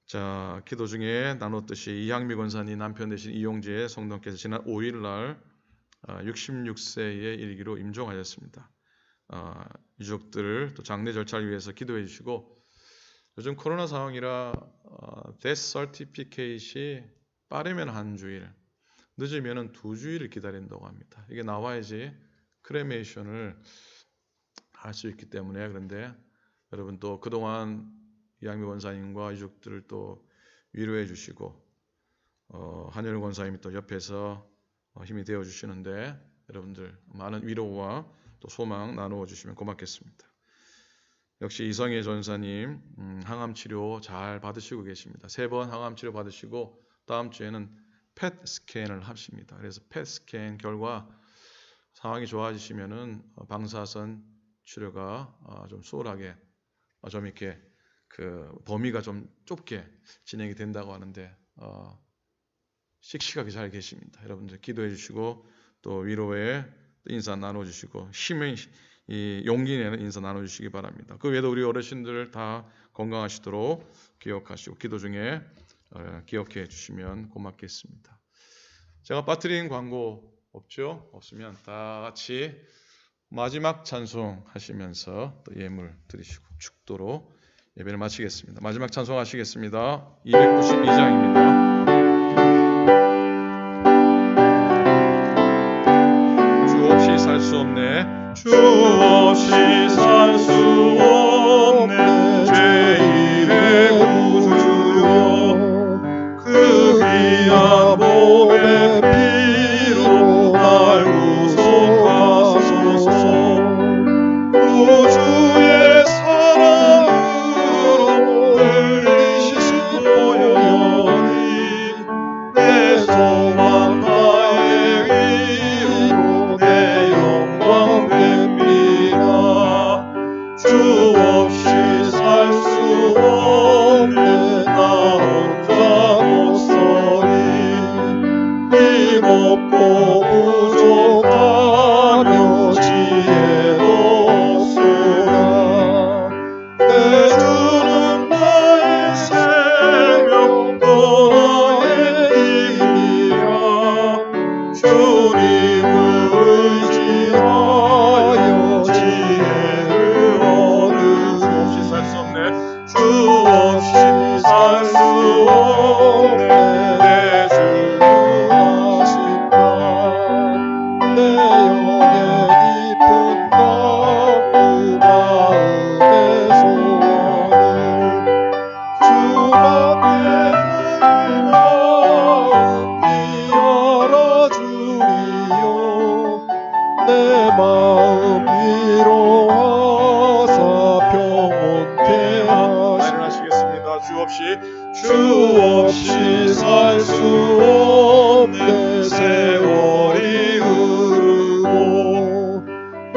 자, 기도 중에 나눴듯이 이향미 권사님 남편 되신 이용재 성도께서 지난 5일날 66세에 이르기로 임종하셨습니다. 유족들 또 장례 절차를 위해서 기도해 주시고, 요즘 코로나 상황이라 데스 서티피케이트이 빠르면 한 주일, 늦으면 2주일을 기다린다고 합니다. 이게 나와야지 크레메이션을 할 수 있기 때문에. 그런데 여러분 또 그동안 이양미 권사님과 유족들을 또 위로해 주시고 한열 권사님이 또 옆에서 힘이 되어 주시는데 여러분들 많은 위로와 또 소망 나누어 주시면 고맙겠습니다. 역시 이성애 전사님 항암 치료 잘 받으시고 계십니다. 3번 항암 치료 받으시고 다음 주에는 펫 스캔을 하십니다. 그래서 펫 스캔 결과 상황이 좋아지시면은 방사선 치료가 좀 수월하게 좀 이렇게 그 범위가 좀 좁게 진행이 된다고 하는데 씩씩하게 잘 계십니다. 여러분들 기도해 주시고 또 위로의 인사 나눠 주시고 힘의 이 용기 내는 인사 나눠 주시기 바랍니다. 그 외에도 우리 어르신들 다 건강하시도록 기억하시고 기도 중에 기억해 주시면 고맙겠습니다. 제가 빠뜨린 광고 없죠? 없으면 다 같이 마지막 찬송 하시면서 또 예물 드리시고 축도로 예배를 마치겠습니다. 마지막 찬송 하시겠습니다. 292장입니다. 주 없이 살 수 없네. 주 없이 살 수 없네. 죄인의 구주여, 그 귀한 몸의 피로 날 구속하소서. 우주의 사랑으로 흘리신 보혈이 내 소망 나의 위로 내 영광 됩니다. 주 없이 살 수 없는 나 혼자 못 서리. 힘없고 부족하며 지혜도 없으나 내 주는 나의 생명 또 나의 힘이라. 주님을 의지하여 지혜를 얻으소. 주 없이 살 수 없네. 내 주는 하신다. 내 영의 깊은 그 마음의 소원을 주밖에 내 마음 열어주리요. 내 마음 위로하사 평온케 하시겠습니다. 주 없이 살 수 없네. 세월이 흐르고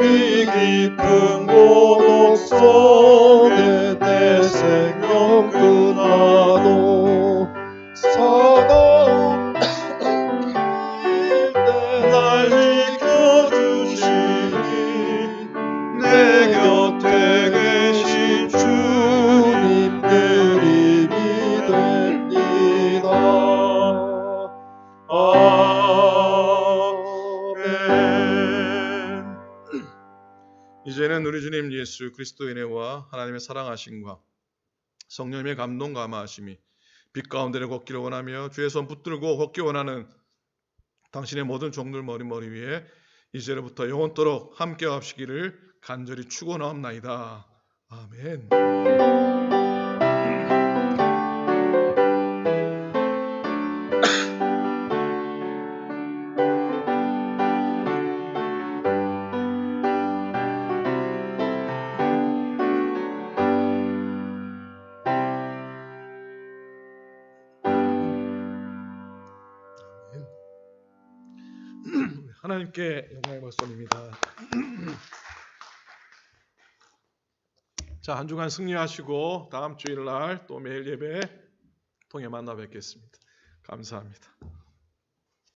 이 깊은 고독 속에 내 생명 끝나도 사나운 날 지켜주시니 내 곁에 계신 주님 늘 힘이 됩니다. 아멘. 이제는 우리 주님 예수 그리스도의 은혜와 하나님의 사랑하심과 성령님의 감동 감화하심이 빛 가운데를 걷기를 원하며 주의 손 붙들고 걷기 원하는 당신의 모든 종들 머리 위에 이제로부터 영원토록 함께 하시기를 간절히 축원하옵나이다. 아멘. 하나님께 영광의 말씀입니다. 자, 한 주간 승리하시고 다음 주일 날 또 매일 예배 통해 만나 뵙겠습니다. 감사합니다.